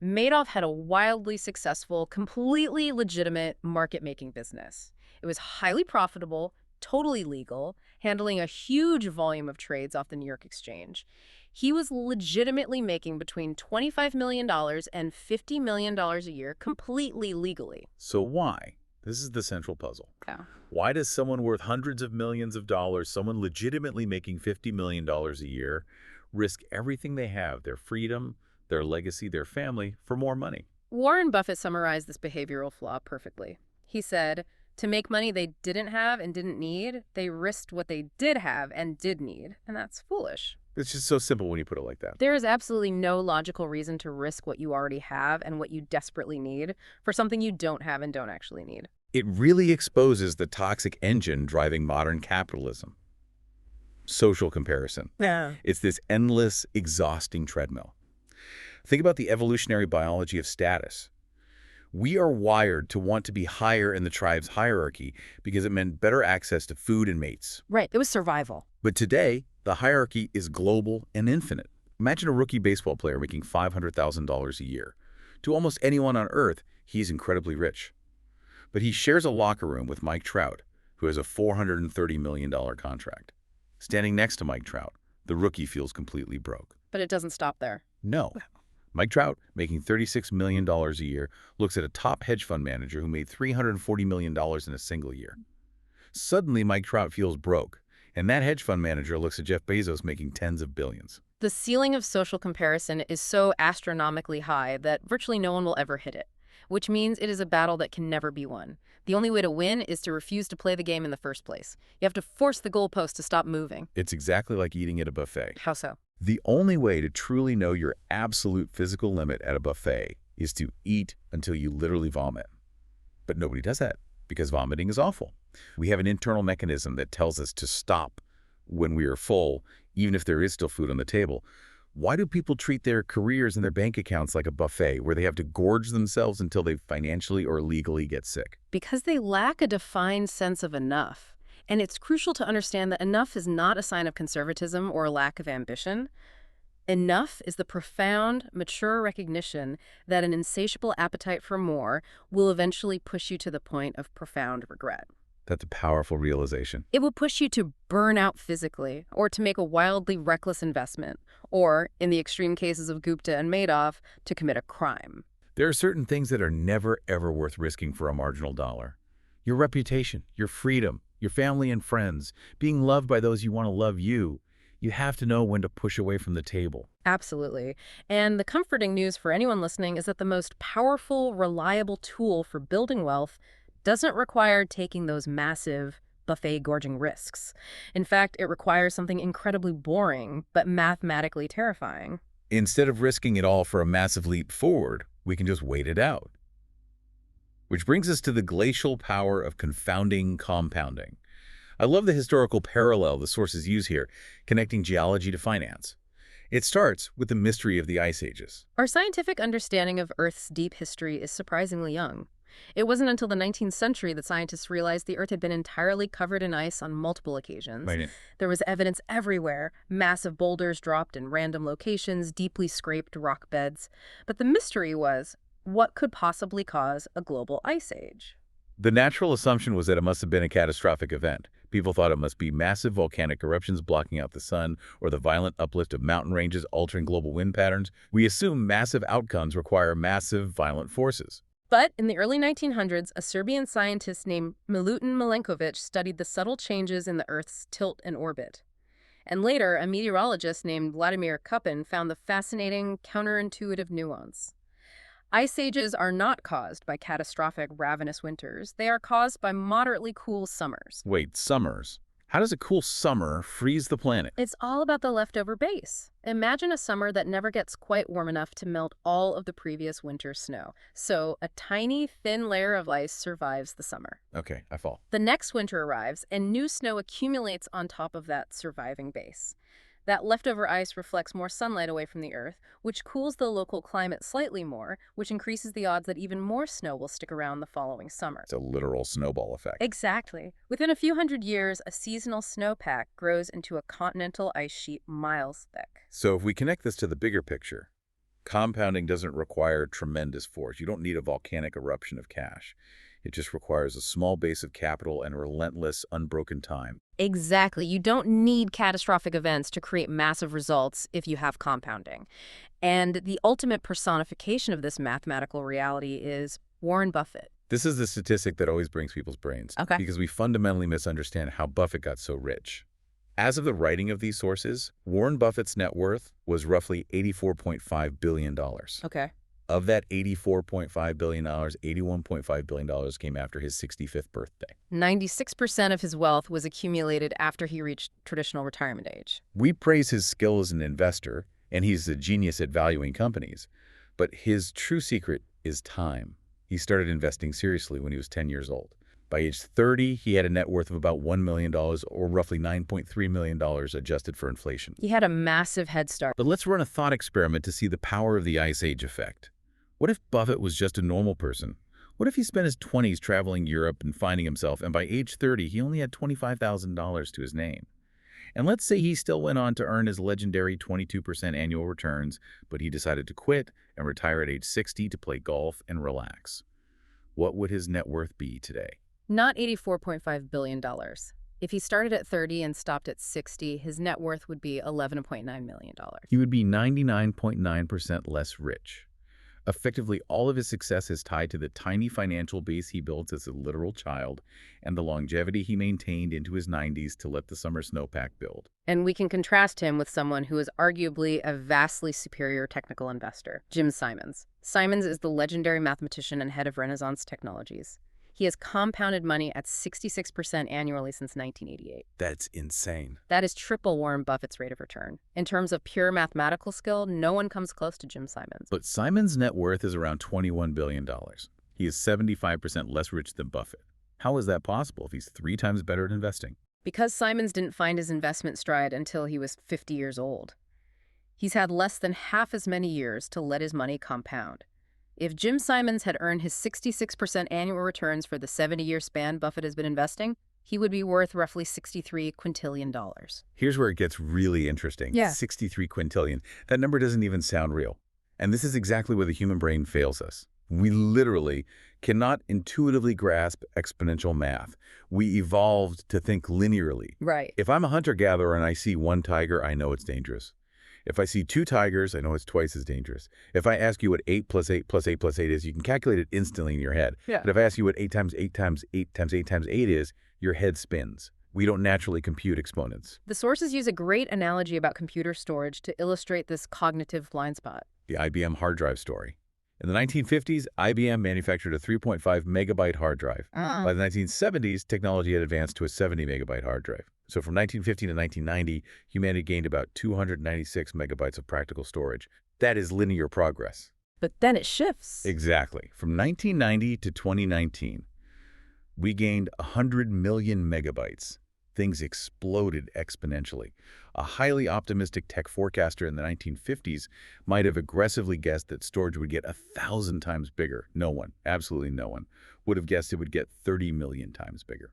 [SPEAKER 2] Madoff had a wildly successful, completely legitimate market-making business. It was highly profitable, totally legal, handling a huge volume of trades off the New York Exchange. He was legitimately making between $25 million and $50 million a year completely legally.
[SPEAKER 1] So why? This is the central puzzle.
[SPEAKER 2] Yeah.
[SPEAKER 1] Why does someone worth hundreds of millions of dollars, someone legitimately making $50 million a year, risk everything they have, their freedom, their legacy, their family, for more money?
[SPEAKER 2] Warren Buffett summarized this behavioral flaw perfectly. He said, to make money they didn't have and didn't need, they risked what they did have and did need. And that's foolish.
[SPEAKER 1] It's just so simple when you put it like that.
[SPEAKER 2] There is absolutely no logical reason to risk what you already have and what you desperately need for something you don't have and don't actually need.
[SPEAKER 1] It really exposes the toxic engine driving modern capitalism. Social comparison.
[SPEAKER 2] Yeah.
[SPEAKER 1] It's this endless, exhausting treadmill. Think about the evolutionary biology of status. We are wired to want to be higher in the tribe's hierarchy because it meant better access to food and mates.
[SPEAKER 2] Right. It was survival.
[SPEAKER 1] But today, the hierarchy is global and infinite. Imagine a rookie baseball player making $500,000 a year. To almost anyone on Earth, he's incredibly rich. But he shares a locker room with Mike Trout, who has a $430 million contract. Standing next to Mike Trout, the rookie feels completely broke.
[SPEAKER 2] But it doesn't stop there.
[SPEAKER 1] No. Mike Trout, making $36 million a year, looks at a top hedge fund manager who made $340 million in a single year. Suddenly, Mike Trout feels broke, and that hedge fund manager looks at Jeff Bezos making tens of billions.
[SPEAKER 2] The ceiling of social comparison is so astronomically high that virtually no one will ever hit it, which means it is a battle that can never be won. The only way to win is to refuse to play the game in the first place. You have to force the goalpost to stop moving.
[SPEAKER 1] It's exactly like eating at a buffet.
[SPEAKER 2] How so?
[SPEAKER 1] The only way to truly know your absolute physical limit at a buffet is to eat until you literally vomit. But nobody does that because vomiting is awful. We have an internal mechanism that tells us to stop when we are full, even if there is still food on the table. Why do people treat their careers and their bank accounts like a buffet where they have to gorge themselves until they financially or legally get sick?
[SPEAKER 2] Because they lack a defined sense of enough. And it's crucial to understand that enough is not a sign of conservatism or a lack of ambition. Enough is the profound, mature recognition that an insatiable appetite for more will eventually push you to the point of profound regret.
[SPEAKER 1] That's a powerful realization.
[SPEAKER 2] It will push you to burn out physically, or to make a wildly reckless investment, or, in the extreme cases of Gupta and Madoff, to commit a crime.
[SPEAKER 1] There are certain things that are never, ever worth risking for a marginal dollar. Your reputation, your freedom, your family and friends, being loved by those you want to love you. You have to know when to push away from the table.
[SPEAKER 2] Absolutely. And the comforting news for anyone listening is that the most powerful, reliable tool for building wealth doesn't require taking those massive, buffet-gorging risks. In fact, it requires something incredibly boring, but mathematically terrifying.
[SPEAKER 1] Instead of risking it all for a massive leap forward, we can just wait it out. Which brings us to the glacial power of confounding compounding. I love the historical parallel the sources use here, connecting geology to finance. It starts with the mystery of the ice ages.
[SPEAKER 2] Our scientific understanding of Earth's deep history is surprisingly young. It wasn't until the 19th century that scientists realized the Earth had been entirely covered in ice on multiple occasions.
[SPEAKER 1] Right.
[SPEAKER 2] There was evidence everywhere, massive boulders dropped in random locations, deeply scraped rock beds. But the mystery was, what could possibly cause a global ice age?
[SPEAKER 1] The natural assumption was that it must have been a catastrophic event. People thought it must be massive volcanic eruptions blocking out the sun or the violent uplift of mountain ranges altering global wind patterns. We assume massive outcomes require massive, violent forces.
[SPEAKER 2] But in the early 1900s, a Serbian scientist named Milutin Milenkovic studied the subtle changes in the Earth's tilt and orbit. And later, a meteorologist named Vladimir Kupin found the fascinating, counterintuitive nuance. Ice ages are not caused by catastrophic, ravenous winters. They are caused by moderately cool summers.
[SPEAKER 1] Wait, summers? How does a cool summer freeze the planet?
[SPEAKER 2] It's all about the leftover base. Imagine a summer that never gets quite warm enough to melt all of the previous winter's snow. So a tiny, thin layer of ice survives the summer.
[SPEAKER 1] Okay, I fall.
[SPEAKER 2] The next winter arrives, and new snow accumulates on top of that surviving base. That leftover ice reflects more sunlight away from the Earth, which cools the local climate slightly more, which increases the odds that even more snow will stick around the following summer.
[SPEAKER 1] It's a literal snowball effect.
[SPEAKER 2] Exactly. Within a few hundred years, a seasonal snowpack grows into a continental ice sheet miles thick.
[SPEAKER 1] So if we connect this to the bigger picture, compounding doesn't require tremendous force. You don't need a volcanic eruption of cash. It just requires a small base of capital and relentless, unbroken time.
[SPEAKER 2] Exactly. You don't need catastrophic events to create massive results if you have compounding. And the ultimate personification of this mathematical reality is Warren Buffett.
[SPEAKER 1] This is the statistic that always brings people's brains.
[SPEAKER 2] Okay.
[SPEAKER 1] Because we fundamentally misunderstand how Buffett got so rich. As of the writing of these sources, Warren Buffett's net worth was roughly $84.5 billion.
[SPEAKER 2] Okay.
[SPEAKER 1] Of that $84.5 billion, $81.5 billion came after his 65th birthday.
[SPEAKER 2] 96% of his wealth was accumulated after he reached traditional retirement age.
[SPEAKER 1] We praise his skill as an investor, and he's a genius at valuing companies. But his true secret is time. He started investing seriously when he was 10 years old. By age 30, he had a net worth of about $1 million, or roughly $9.3 million adjusted for inflation.
[SPEAKER 2] He had a massive head start.
[SPEAKER 1] But let's run a thought experiment to see the power of the Ice Age effect. What if Buffett was just a normal person? What if he spent his 20s traveling Europe and finding himself, and by age 30, he only had $25,000 to his name? And let's say he still went on to earn his legendary 22% annual returns, but he decided to quit and retire at age 60 to play golf and relax. What would his net worth be today?
[SPEAKER 2] Not $84.5 billion. If he started at 30 and stopped at 60, his net worth would be $11.9 million.
[SPEAKER 1] He would be 99.9% less rich. Effectively, all of his success is tied to the tiny financial base he built as a literal child and the longevity he maintained into his 90s to let the summer snowpack build.
[SPEAKER 2] And we can contrast him with someone who is arguably a vastly superior technical investor, Jim Simons. Simons is the legendary mathematician and head of Renaissance Technologies. He has compounded money at 66% annually since 1988.
[SPEAKER 1] That's insane.
[SPEAKER 2] That is triple Warren Buffett's rate of return. In terms of pure mathematical skill, no one comes close to Jim Simons.
[SPEAKER 1] But Simons' net worth is around $21 billion. He is 75% less rich than Buffett. How is that possible if he's 3 times better at investing?
[SPEAKER 2] Because Simons didn't find his investment stride until he was 50 years old. He's had less than half as many years to let his money compound. If Jim Simons had earned his 66% annual returns for the 70-year span Buffett has been investing, he would be worth roughly $63 quintillion.
[SPEAKER 1] Here's where it gets really interesting.
[SPEAKER 2] Yeah.
[SPEAKER 1] 63 quintillion. That number doesn't even sound real. And this is exactly where the human brain fails us. We literally cannot intuitively grasp exponential math. We evolved to think linearly.
[SPEAKER 2] Right.
[SPEAKER 1] If I'm a hunter-gatherer and I see 1 tiger, I know it's dangerous. If I see 2 tigers, I know it's twice as dangerous. If I ask you what 8 plus 8 plus 8 plus 8 is, you can calculate it instantly in your head.
[SPEAKER 2] Yeah.
[SPEAKER 1] But if I ask you what 8 times 8 times 8 times 8 times 8 is, your head spins. We don't naturally compute exponents.
[SPEAKER 2] The sources use a great analogy about computer storage to illustrate this cognitive blind spot.
[SPEAKER 1] The IBM hard drive story. In the 1950s, IBM manufactured a 3.5 megabyte hard drive. By the 1970s, technology had advanced to a 70 megabyte hard drive. So from 1950 to 1990, humanity gained about 296 megabytes of practical storage. That is linear progress.
[SPEAKER 2] But then it shifts.
[SPEAKER 1] Exactly. From 1990 to 2019, we gained 100 million megabytes. Things exploded exponentially. A highly optimistic tech forecaster in the 1950s might have aggressively guessed that storage would get 1,000 times bigger. No one, absolutely no one, would have guessed it would get 30 million times bigger.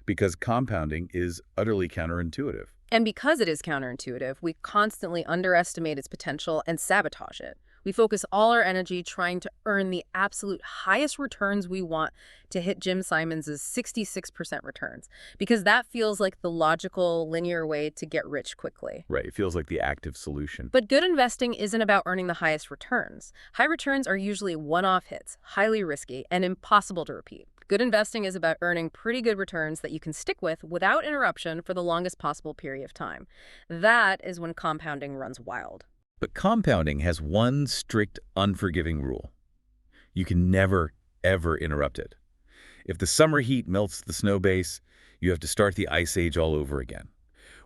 [SPEAKER 1] Because compounding is utterly counterintuitive.
[SPEAKER 2] And because it is counterintuitive, we constantly underestimate its potential and sabotage it. We focus all our energy trying to earn the absolute highest returns we want to hit Jim Simons' 66% returns, because that feels like the logical, linear way to get rich quickly.
[SPEAKER 1] Right, it feels like the active solution.
[SPEAKER 2] But good investing isn't about earning the highest returns. High returns are usually one-off hits, highly risky, and impossible to repeat. Good investing is about earning pretty good returns that you can stick with without interruption for the longest possible period of time. That is when compounding runs wild.
[SPEAKER 1] But compounding has one strict, unforgiving rule. You can never, ever interrupt it. If the summer heat melts the snow base, you have to start the ice age all over again.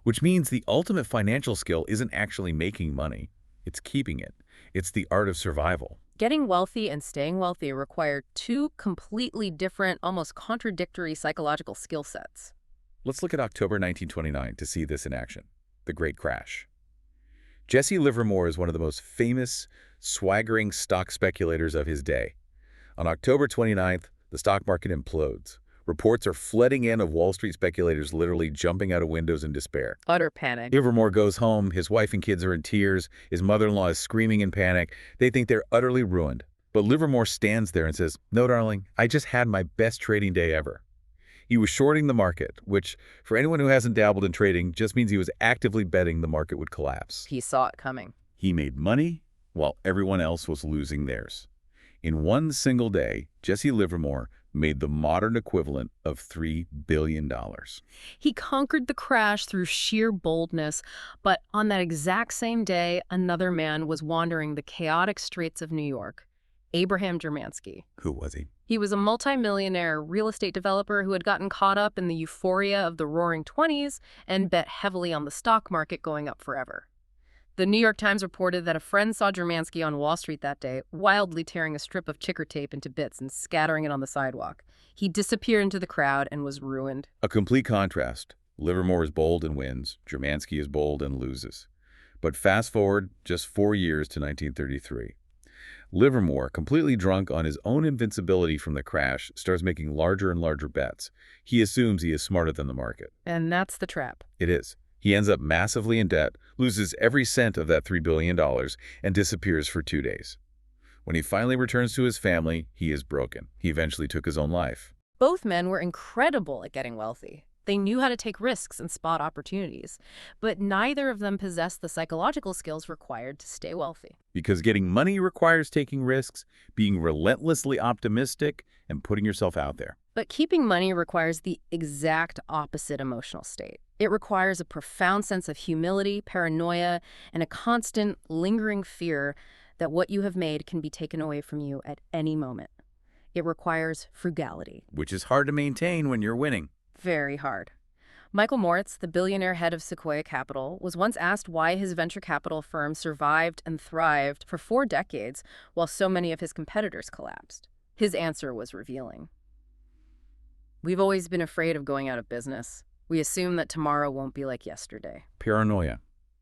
[SPEAKER 1] Which means the ultimate financial skill isn't actually making money. It's keeping it. It's the art of survival.
[SPEAKER 2] Getting wealthy and staying wealthy require two completely different, almost contradictory psychological skill sets.
[SPEAKER 1] Let's look at October 1929 to see this in action. The Great Crash. Jesse Livermore is one of the most famous, swaggering stock speculators of his day. On October 29th, the stock market implodes. Reports are flooding in of Wall Street speculators literally jumping out of windows in despair.
[SPEAKER 2] Utter panic.
[SPEAKER 1] Livermore goes home. His wife and kids are in tears. His mother-in-law is screaming in panic. They think they're utterly ruined. But Livermore stands there and says, "No, darling, I just had my best trading day ever." He was shorting the market, which, for anyone who hasn't dabbled in trading, just means he was actively betting the market would collapse.
[SPEAKER 2] He saw it coming.
[SPEAKER 1] He made money while everyone else was losing theirs. In one single day, Jesse Livermore made the modern equivalent of $3 billion.
[SPEAKER 2] He conquered the crash through sheer boldness, but on that exact same day, another man was wandering the chaotic streets of New York. Abraham Germansky.
[SPEAKER 1] Who was he?
[SPEAKER 2] He was a multimillionaire real estate developer who had gotten caught up in the euphoria of the Roaring '20s and bet heavily on the stock market going up forever. The New York Times reported that a friend saw Germansky on Wall Street that day, wildly tearing a strip of ticker tape into bits and scattering it on the sidewalk. He disappeared into the crowd and was ruined.
[SPEAKER 1] A complete contrast. Livermore is bold and wins. Germansky is bold and loses. But fast forward just 4 years to 1933. Livermore, completely drunk on his own invincibility from the crash, starts making larger and larger bets. He assumes he is smarter than the market.
[SPEAKER 2] And that's the trap.
[SPEAKER 1] It is. He ends up massively in debt, loses every cent of that $3 billion, and disappears for 2 days. When he finally returns to his family, he is broken. He eventually took his own life.
[SPEAKER 2] Both men were incredible at getting wealthy. They knew how to take risks and spot opportunities, but neither of them possessed the psychological skills required to stay wealthy.
[SPEAKER 1] Because getting money requires taking risks, being relentlessly optimistic, and putting yourself out there.
[SPEAKER 2] But keeping money requires the exact opposite emotional state. It requires a profound sense of humility, paranoia, and a constant, lingering fear that what you have made can be taken away from you at any moment. It requires frugality.
[SPEAKER 1] Which is hard to maintain when you're winning.
[SPEAKER 2] Very hard. Michael Moritz, the billionaire head of Sequoia Capital, was once asked why his venture capital firm survived and thrived for 4 decades while so many of his competitors collapsed. His answer was revealing. "We've always been afraid of going out of business. We assume that tomorrow won't be like yesterday."
[SPEAKER 1] Paranoia.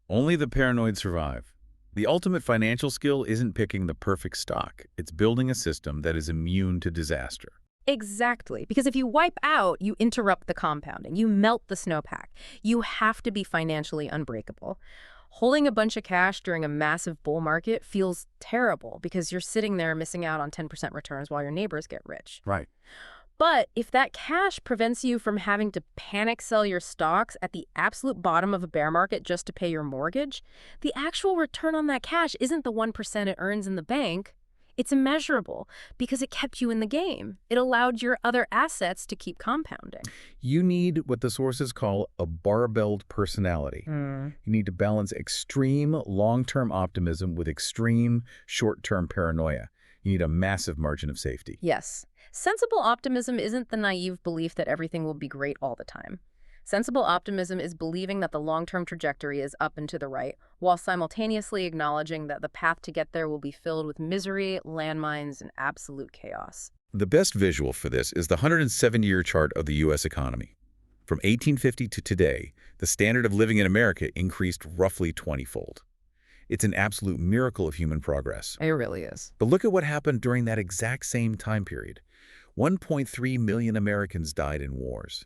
[SPEAKER 1] Only the paranoid survive. The ultimate financial skill isn't picking the perfect stock. It's building a system that is immune to disaster.
[SPEAKER 2] Exactly. Because if you wipe out, you interrupt the compounding. You melt the snowpack. You have to be financially unbreakable. Holding a bunch of cash during a massive bull market feels terrible because you're sitting there missing out on 10% returns while your neighbors get rich.
[SPEAKER 1] Right.
[SPEAKER 2] But if that cash prevents you from having to panic sell your stocks at the absolute bottom of a bear market just to pay your mortgage, the actual return on that cash isn't the 1% it earns in the bank. It's immeasurable because it kept you in the game. It allowed your other assets to keep compounding.
[SPEAKER 1] You need what the sources call a barbelled personality.
[SPEAKER 2] Hmm.
[SPEAKER 1] You need to balance extreme long-term optimism with extreme short-term paranoia. You need a massive margin of safety.
[SPEAKER 2] Yes. Sensible optimism isn't the naive belief that everything will be great all the time. Sensible optimism is believing that the long-term trajectory is up and to the right, while simultaneously acknowledging that the path to get there will be filled with misery, landmines, and absolute chaos.
[SPEAKER 1] The best visual for this is the 107-year chart of the U.S. economy. From 1850 to today, the standard of living in America increased roughly 20-fold. It's an absolute miracle of human progress.
[SPEAKER 2] It really is.
[SPEAKER 1] But look at what happened during that exact same time period. 1.3 million Americans died in wars.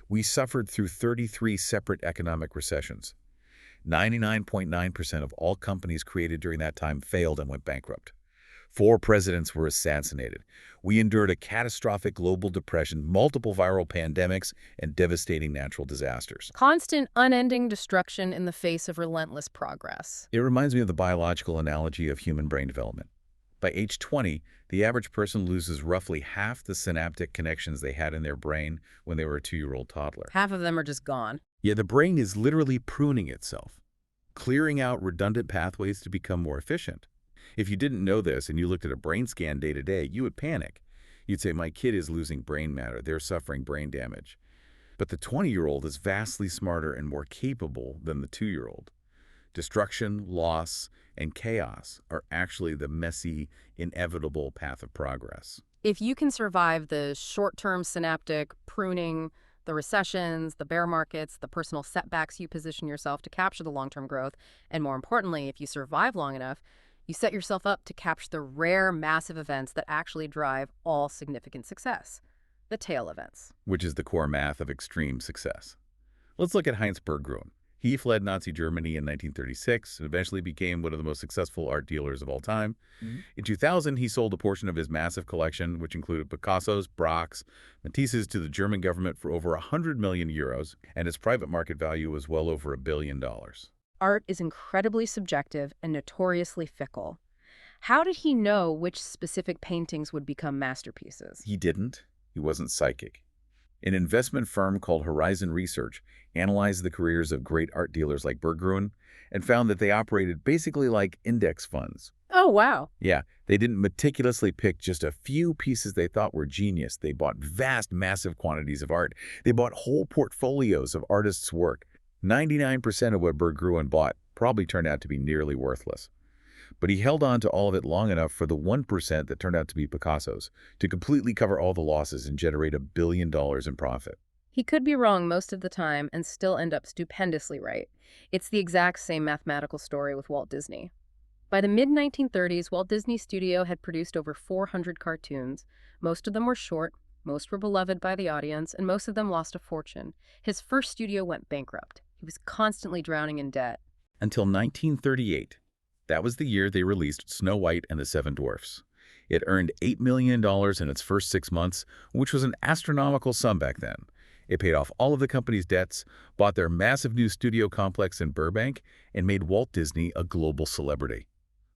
[SPEAKER 1] We suffered through 33 separate economic recessions. 99.9% of all companies created during that time failed and went bankrupt. 4 presidents were assassinated. We endured a catastrophic global depression, multiple viral pandemics, and devastating natural disasters.
[SPEAKER 2] Constant, unending destruction in the face of relentless progress.
[SPEAKER 1] It reminds me of the biological analogy of human brain development. By age 20, the average person loses roughly half the synaptic connections they had in their brain when they were a 2-year-old toddler.
[SPEAKER 2] Half of them are just gone.
[SPEAKER 1] Yeah, the brain is literally pruning itself, clearing out redundant pathways to become more efficient. If you didn't know this and you looked at a brain scan day to day, you would panic. You'd say, my kid is losing brain matter, they're suffering brain damage. But the 20-year-old is vastly smarter and more capable than the 2-year-old. Destruction, loss, and chaos are actually the messy, inevitable path of progress.
[SPEAKER 2] If you can survive the short-term synaptic pruning, the recessions, the bear markets, the personal setbacks, you position yourself to capture the long-term growth, and more importantly, if you survive long enough, you set yourself up to capture the rare, massive events that actually drive all significant success, the tail events.
[SPEAKER 1] Which is the core math of extreme success. Let's look at Heinz Berggruen. He fled Nazi Germany in 1936 and eventually became one of the most successful art dealers of all time. In 2000, he sold a portion of his massive collection, which included Picasso's, Braque's, Matisse's, to the German government for over 100 million euros, and its private market value was well over $1 billion.
[SPEAKER 2] Art is incredibly subjective and notoriously fickle. How did he know which specific paintings would become masterpieces?
[SPEAKER 1] He didn't. He wasn't psychic. An investment firm called Horizon Research analyzed the careers of great art dealers like Berggruen and found that they operated basically like index funds.
[SPEAKER 2] Oh, wow.
[SPEAKER 1] Yeah, they didn't meticulously pick just a few pieces they thought were genius. They bought vast, massive quantities of art. They bought whole portfolios of artists' work. 99% of what Berggruen bought probably turned out to be nearly worthless. But he held on to all of it long enough for the 1% that turned out to be Picasso's to completely cover all the losses and generate $1 billion in profit.
[SPEAKER 2] He could be wrong most of the time and still end up stupendously right. It's the exact same mathematical story with Walt Disney. By the mid-1930s, Walt Disney Studio had produced over 400 cartoons. Most of them were short, most were beloved by the audience, and most of them lost a fortune. His first studio went bankrupt. He was constantly drowning in debt.
[SPEAKER 1] Until 1938. That was the year they released Snow White and the Seven Dwarfs. It earned $8 million in its first 6 months, which was an astronomical sum back then. It paid off all of the company's debts, bought their massive new studio complex in Burbank, and made Walt Disney a global celebrity.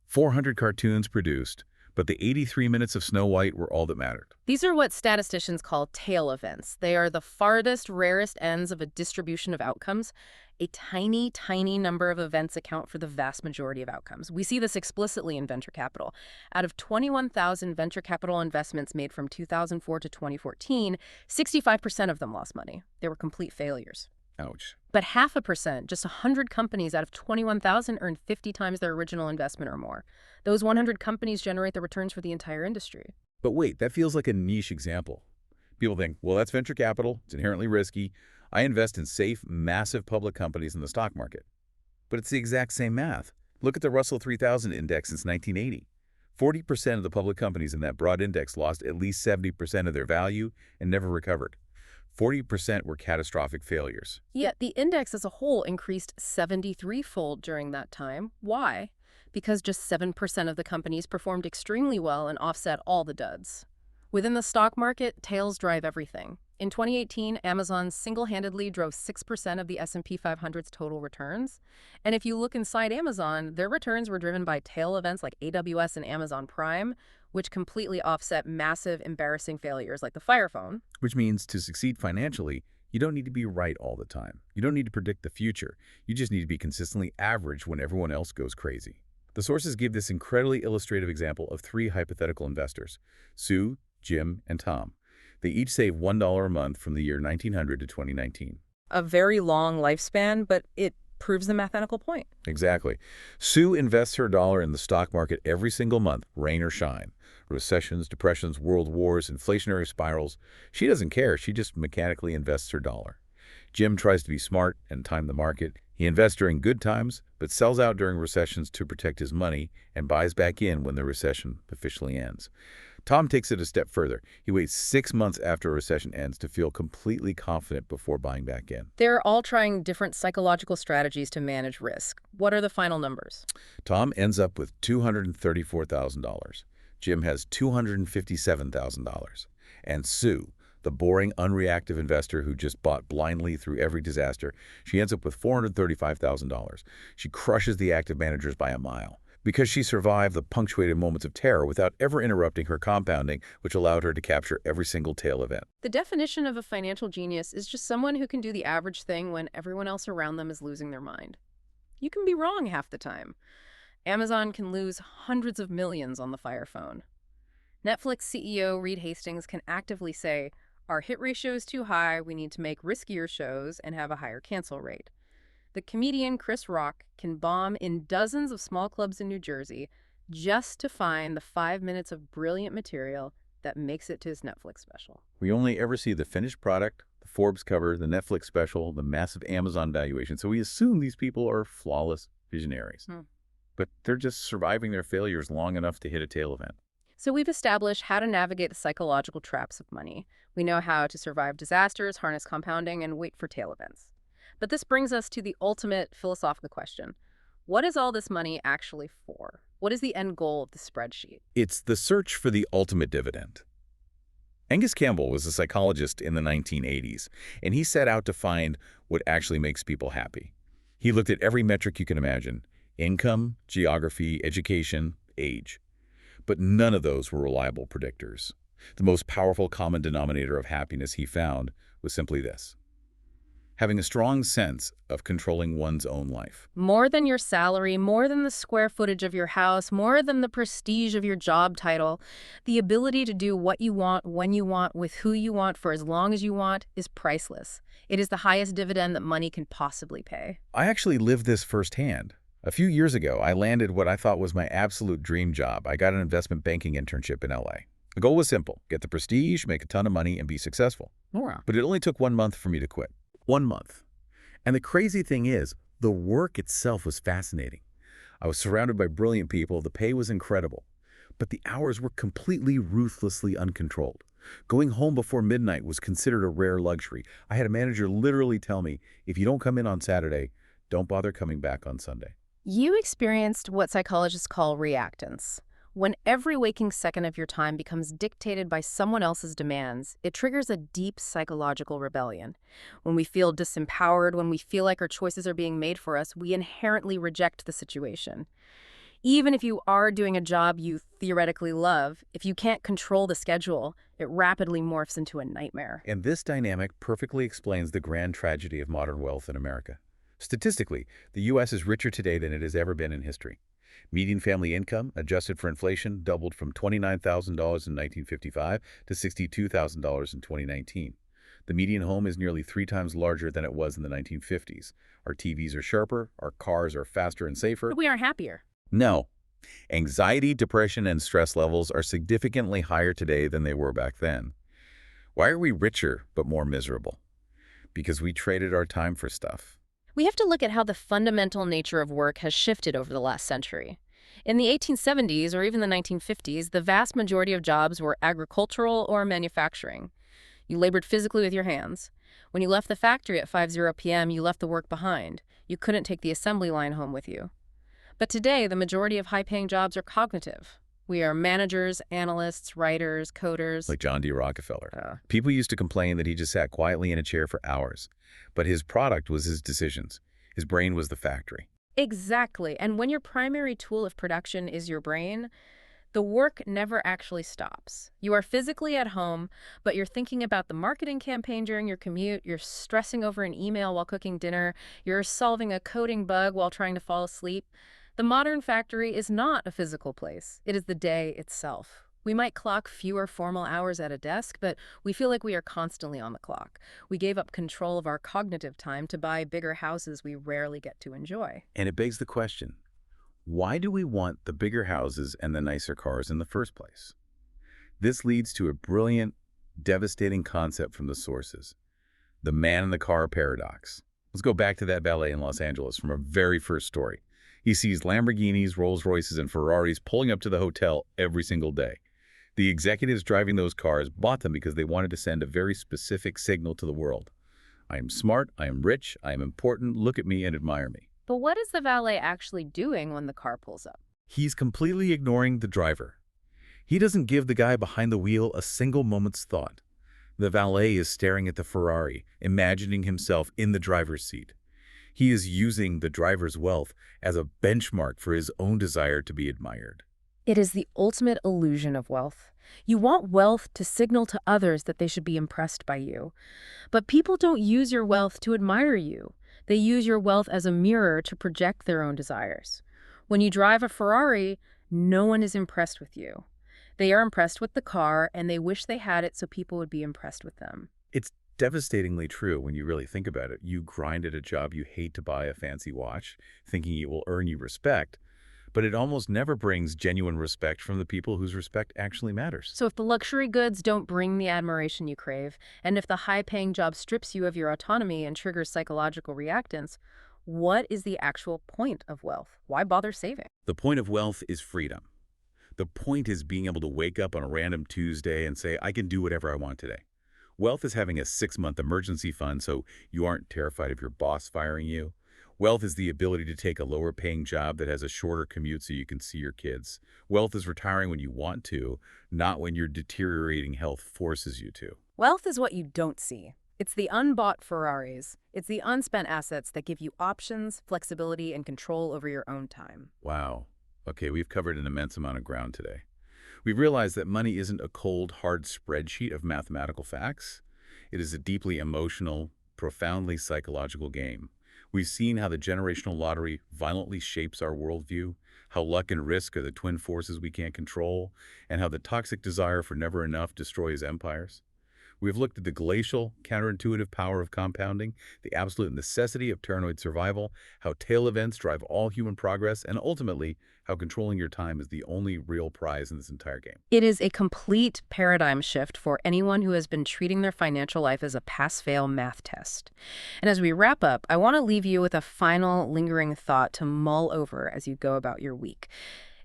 [SPEAKER 1] 400 cartoons produced, but the 83 minutes of Snow White were all that mattered.
[SPEAKER 2] These are what statisticians call tail events. They are the farthest, rarest ends of a distribution of outcomes. A tiny, tiny number of events account for the vast majority of outcomes. We see this explicitly in venture capital. Out of 21,000 venture capital investments made from 2004 to 2014, 65% of them lost money. They were complete failures.
[SPEAKER 1] Ouch.
[SPEAKER 2] But 0.5%, just 100 companies out of 21,000 earned 50 times their original investment or more. Those 100 companies generate the returns for the entire industry.
[SPEAKER 1] But wait, that feels like a niche example. People think, well, that's venture capital. It's inherently risky. I invest in safe, massive public companies in the stock market. But it's the exact same math. Look at the Russell 3000 index since 1980. 40% of the public companies in that broad index lost at least 70% of their value and never recovered. 40% were catastrophic failures.
[SPEAKER 2] Yet the index as a whole increased 73-fold during that time. Why? Because just 7% of the companies performed extremely well and offset all the duds. Within the stock market, tails drive everything. In 2018, Amazon single-handedly drove 6% of the S&P 500's total returns. And if you look inside Amazon, their returns were driven by tail events like AWS and Amazon Prime, which completely offset massive, embarrassing failures like the Fire Phone.
[SPEAKER 1] Which means to succeed financially, you don't need to be right all the time. You don't need to predict the future. You just need to be consistently average when everyone else goes crazy. The sources give this incredibly illustrative example of three hypothetical investors: Sue, Jim, and Tom. They each save $1 a month from the year 1900 to 2019.
[SPEAKER 2] A very long lifespan, but it proves the mathematical point.
[SPEAKER 1] Exactly. Sue invests her dollar in the stock market every single month, rain or shine. Recessions, depressions, world wars, inflationary spirals. She doesn't care. She just mechanically invests her dollar. Jim tries to be smart and time the market. He invests during good times, but sells out during recessions to protect his money and buys back in when the recession officially ends. Tom takes it a step further. He waits 6 months after a recession ends to feel completely confident before buying back in.
[SPEAKER 2] They're all trying different psychological strategies to manage risk. What are the final numbers?
[SPEAKER 1] Tom ends up with $234,000. Jim has $257,000. And Sue, the boring, unreactive investor who just bought blindly through every disaster, she ends up with $435,000. She crushes the active managers by a mile, because she survived the punctuated moments of terror without ever interrupting her compounding, which allowed her to capture every single tail event.
[SPEAKER 2] The definition of a financial genius is just someone who can do the average thing when everyone else around them is losing their mind. You can be wrong half the time. Amazon can lose hundreds of millions on the Fire Phone. Netflix CEO Reed Hastings can actively say, "Our hit ratio is too high, we need to make riskier shows and have a higher cancel rate." The comedian Chris Rock can bomb in dozens of small clubs in New Jersey just to find the 5 minutes of brilliant material that makes it to his Netflix special.
[SPEAKER 1] We only ever see the finished product, the Forbes cover, the Netflix special, the massive Amazon valuation, so we assume these people are flawless visionaries. But they're just surviving their failures long enough to hit a tail event.
[SPEAKER 2] So we've established how to navigate the psychological traps of money. We know how to survive disasters, harness compounding, and wait for tail events. But this brings us to the ultimate philosophical question. What is all this money actually for? What is the end goal of the spreadsheet?
[SPEAKER 1] It's the search for the ultimate dividend. Angus Campbell was a psychologist in the 1980s, and he set out to find what actually makes people happy. He looked at every metric you can imagine: income, geography, education, age. But none of those were reliable predictors. The most powerful common denominator of happiness he found was simply this: having a strong sense of controlling one's own life.
[SPEAKER 2] More than your salary, more than the square footage of your house, more than the prestige of your job title, the ability to do what you want, when you want, with who you want, for as long as you want, is priceless. It is the highest dividend that money can possibly pay.
[SPEAKER 1] I actually lived this firsthand. A few years ago, I landed what I thought was my absolute dream job. I got an investment banking internship in LA. The goal was simple: get the prestige, make a ton of money, and be successful.
[SPEAKER 2] Wow.
[SPEAKER 1] But it only took 1 month for me to quit. 1 month. And the crazy thing is, the work itself was fascinating. I was surrounded by brilliant people, the pay was incredible, but the hours were completely ruthlessly uncontrolled. Going home before midnight was considered a rare luxury. I had a manager literally tell me, if you don't come in on Saturday, don't bother coming back on Sunday.
[SPEAKER 2] You experienced what psychologists call reactance. When every waking second of your time becomes dictated by someone else's demands, it triggers a deep psychological rebellion. When we feel disempowered, when we feel like our choices are being made for us, we inherently reject the situation. Even if you are doing a job you theoretically love, if you can't control the schedule, it rapidly morphs into a nightmare.
[SPEAKER 1] And this dynamic perfectly explains the grand tragedy of modern wealth in America. Statistically, the U.S. is richer today than it has ever been in history. Median family income, adjusted for inflation, doubled from $29,000 in 1955 to $62,000 in 2019. The median home is nearly 3 times larger than it was in the 1950s. Our TVs are sharper, our cars are faster and safer.
[SPEAKER 2] But we aren't happier.
[SPEAKER 1] No. Anxiety, depression, and stress levels are significantly higher today than they were back then. Why are we richer but more miserable? Because we traded our time for stuff.
[SPEAKER 2] We have to look at how the fundamental nature of work has shifted over the last century. In the 1870s or even the 1950s, the vast majority of jobs were agricultural or manufacturing. You labored physically with your hands. When you left the factory at 5:00 p.m., you left the work behind. You couldn't take the assembly line home with you. But today, the majority of high-paying jobs are cognitive. We are managers, analysts, writers, coders.
[SPEAKER 1] Like John D. Rockefeller.
[SPEAKER 2] Uh,
[SPEAKER 1] People used to complain that he just sat quietly in a chair for hours, but his product was his decisions. His brain was the factory.
[SPEAKER 2] exactly. And when your primary tool of production is your brain, the work never actually stops. You are physically at home, but you're thinking about the marketing campaign during your commute, you're stressing over an email while cooking dinner, you're solving a coding bug while trying to fall asleep. The modern factory is not a physical place. It is the day itself. We might clock fewer formal hours at a desk, but we feel like we are constantly on the clock. We gave up control of our cognitive time to buy bigger houses we rarely get to enjoy.
[SPEAKER 1] And it begs the question, why do we want the bigger houses and the nicer cars in the first place? This leads to a brilliant, devastating concept from the sources, the man in the car paradox. Let's go back to that valet in Los Angeles from our very first story. He sees Lamborghinis, Rolls-Royces, and Ferraris pulling up to the hotel every single day. The executives driving those cars bought them because they wanted to send a very specific signal to the world. I am smart, I am rich, I am important, look at me and admire me.
[SPEAKER 2] But what is the valet actually doing when the car pulls up?
[SPEAKER 1] He's completely ignoring the driver. He doesn't give the guy behind the wheel a single moment's thought. The valet is staring at the Ferrari, imagining himself in the driver's seat. He is using the driver's wealth as a benchmark for his own desire to be admired.
[SPEAKER 2] It is the ultimate illusion of wealth. You want wealth to signal to others that they should be impressed by you. But people don't use your wealth to admire you. They use your wealth as a mirror to project their own desires. When you drive a Ferrari, no one is impressed with you. They are impressed with the car, and they wish they had it so people would be impressed with them.
[SPEAKER 1] It's devastatingly true when you really think about it. You grind at a job you hate to buy a fancy watch, thinking it will earn you respect, but it almost never brings genuine respect from the people whose respect actually matters.
[SPEAKER 2] So if the luxury goods don't bring the admiration you crave, and if the high-paying job strips you of your autonomy and triggers psychological reactance, what is the actual point of wealth? Why bother saving?
[SPEAKER 1] The point of wealth is freedom. The point is being able to wake up on a random Tuesday and say, I can do whatever I want today. Wealth is having a 6-month emergency fund so you aren't terrified of your boss firing you. Wealth is the ability to take a lower-paying job that has a shorter commute so you can see your kids. Wealth is retiring when you want to, not when your deteriorating health forces you to.
[SPEAKER 2] Wealth is what you don't see. It's the unbought Ferraris. It's the unspent assets that give you options, flexibility, and control over your own time.
[SPEAKER 1] Wow. Okay, we've covered an immense amount of ground today. We've realized that money isn't a cold, hard spreadsheet of mathematical facts. It is a deeply emotional, profoundly psychological game. We've seen how the generational lottery violently shapes our worldview, how luck and risk are the twin forces we can't control, and how the toxic desire for never enough destroys empires. We've looked at the glacial, counterintuitive power of compounding, the absolute necessity of paranoid survival, how tail events drive all human progress, and ultimately, how controlling your time is the only real prize in this entire game.
[SPEAKER 2] It is a complete paradigm shift for anyone who has been treating their financial life as a pass-fail math test. And as we wrap up, I want to leave you with a final lingering thought to mull over as you go about your week.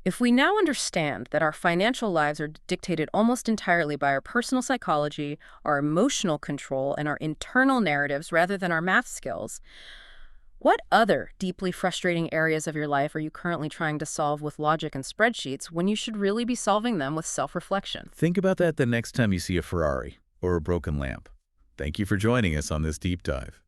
[SPEAKER 2] If we now understand that our financial lives are dictated almost entirely by our personal psychology, our emotional control, and our internal narratives rather than our math skills, what other deeply frustrating areas of your life are you currently trying to solve with logic and spreadsheets when you should really be solving them with self-reflection?
[SPEAKER 1] Think about that the next time you see a Ferrari or a broken lamp. Thank you for joining us on this deep dive.